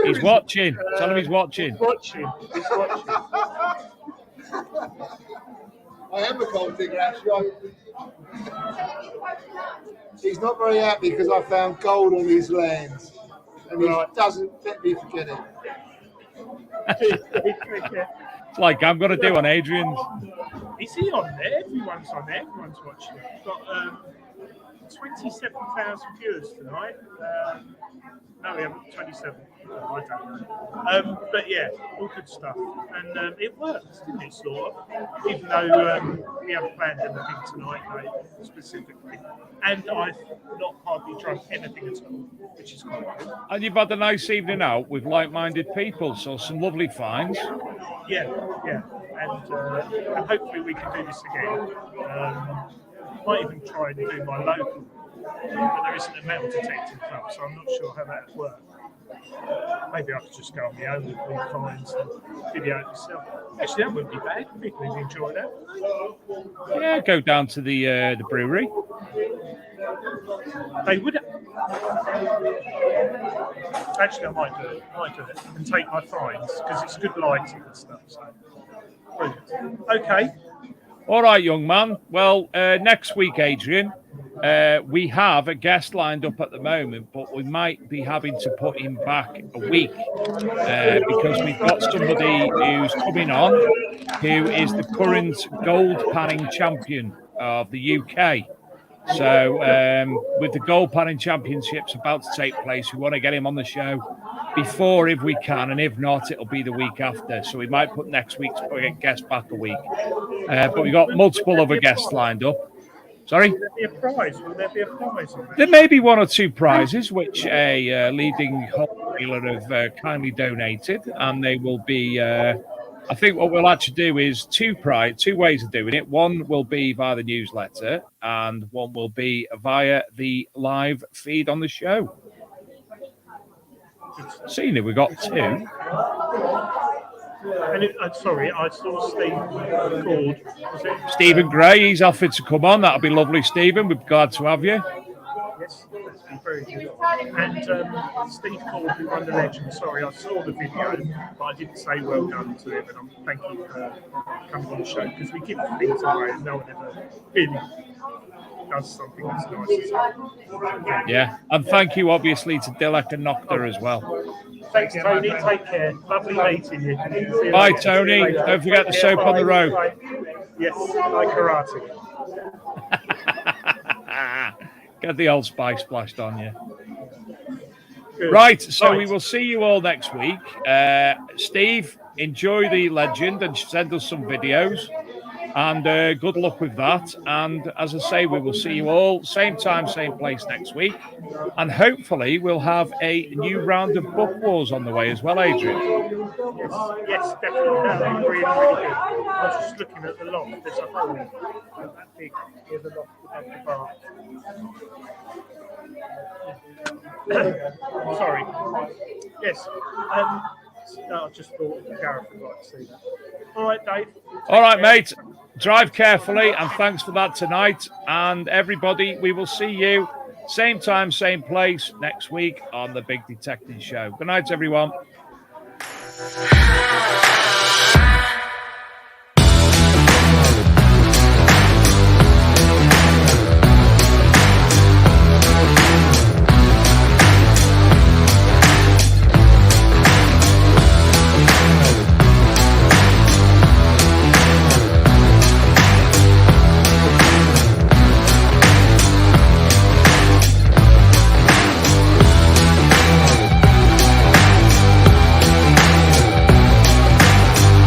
[SPEAKER 1] He's watching. Tell him he's watching.
[SPEAKER 2] He's watching. He's watching.
[SPEAKER 13] I am a gold digger, actually. He's not very happy because I found gold on his lands, and he doesn't let me forget it.
[SPEAKER 1] It's like I'm going to do on Adrian's.
[SPEAKER 2] Is he on there? Everyone's on there. Everyone's watching. We've got 27,000 viewers tonight. No, we haven't. 27. I don't know. But yeah, all good stuff. And it worked, didn't it, sort of? Even though we haven't planned anything tonight, mate, specifically. And I've not hardly drunk anything at all, which is quite good.
[SPEAKER 1] And you've had a nice evening out with like-minded people, so some lovely finds.
[SPEAKER 2] Yeah. And hopefully we can do this again. Might even try and do my local, but there isn't a metal detecting club, so I'm not sure how that would work. Maybe I could just go on my own with my finds and video it myself. Actually, that wouldn't be bad. People would enjoy that.
[SPEAKER 1] Yeah, go down to the brewery.
[SPEAKER 2] They would. Actually, I might do it. And take my finds because it's good lighting and stuff. So, brilliant. Okay.
[SPEAKER 1] All right, young man. Well, next week, Adrian, we have a guest lined up at the moment, but we might be having to put him back a week because we've got somebody who's coming on who is the current gold panning champion of the UK. So with the gold panning championships about to take place, we want to get him on the show before if we can, and if not, it'll be the week after. So we might put next week's guest back a week. But we've got multiple other guests lined up. Sorry?
[SPEAKER 2] Will there be a prize? Will there be a prize on that?
[SPEAKER 1] There may be one or two prizes, which a leading wholesaler have kindly donated, and they will be... I think what we'll actually do is two ways of doing it. One will be via the newsletter, and one will be via the live feed on the show. Seeing it, we got two.
[SPEAKER 2] And sorry, I saw Steve called. Was it?
[SPEAKER 1] Stephen Gray, he's offered to come on. That'll be lovely, Stephen. We're glad to have you.
[SPEAKER 2] Yes, that's been very good. And Steve called who won the legend. Sorry, I saw the video, but I didn't say well done to him. And I'm thank you for coming on the show because we give things away and no one ever really does something that's nice.
[SPEAKER 1] Yeah, and thank you, obviously, to Dilek and Nocta as well.
[SPEAKER 2] Thanks, Tony. Take care. Lovely meeting you.
[SPEAKER 1] Bye, Tony. Don't forget the soap on the road.
[SPEAKER 2] Bye. Yes, like karate.
[SPEAKER 1] Get the old spice splashed on you.
[SPEAKER 2] Good.
[SPEAKER 1] Right, so we will see you all next week. Steve, enjoy the legend and send us some videos. And good luck with that. And as I say, we will see you all same time, same place next week. And hopefully we'll have a new round of book wars on the way as well, Adrian.
[SPEAKER 2] Yes, definitely. That'll be really, really good. I was just looking at the loft. There's a hole that big near the loft above the bar. Sorry. Yes. I just thought Gareth would like to see that. All right, Dave.
[SPEAKER 1] All right, mate. Drive carefully, and thanks for that tonight. And everybody, we will see you same time, same place next week on the Big Detecting Show. Good night, everyone.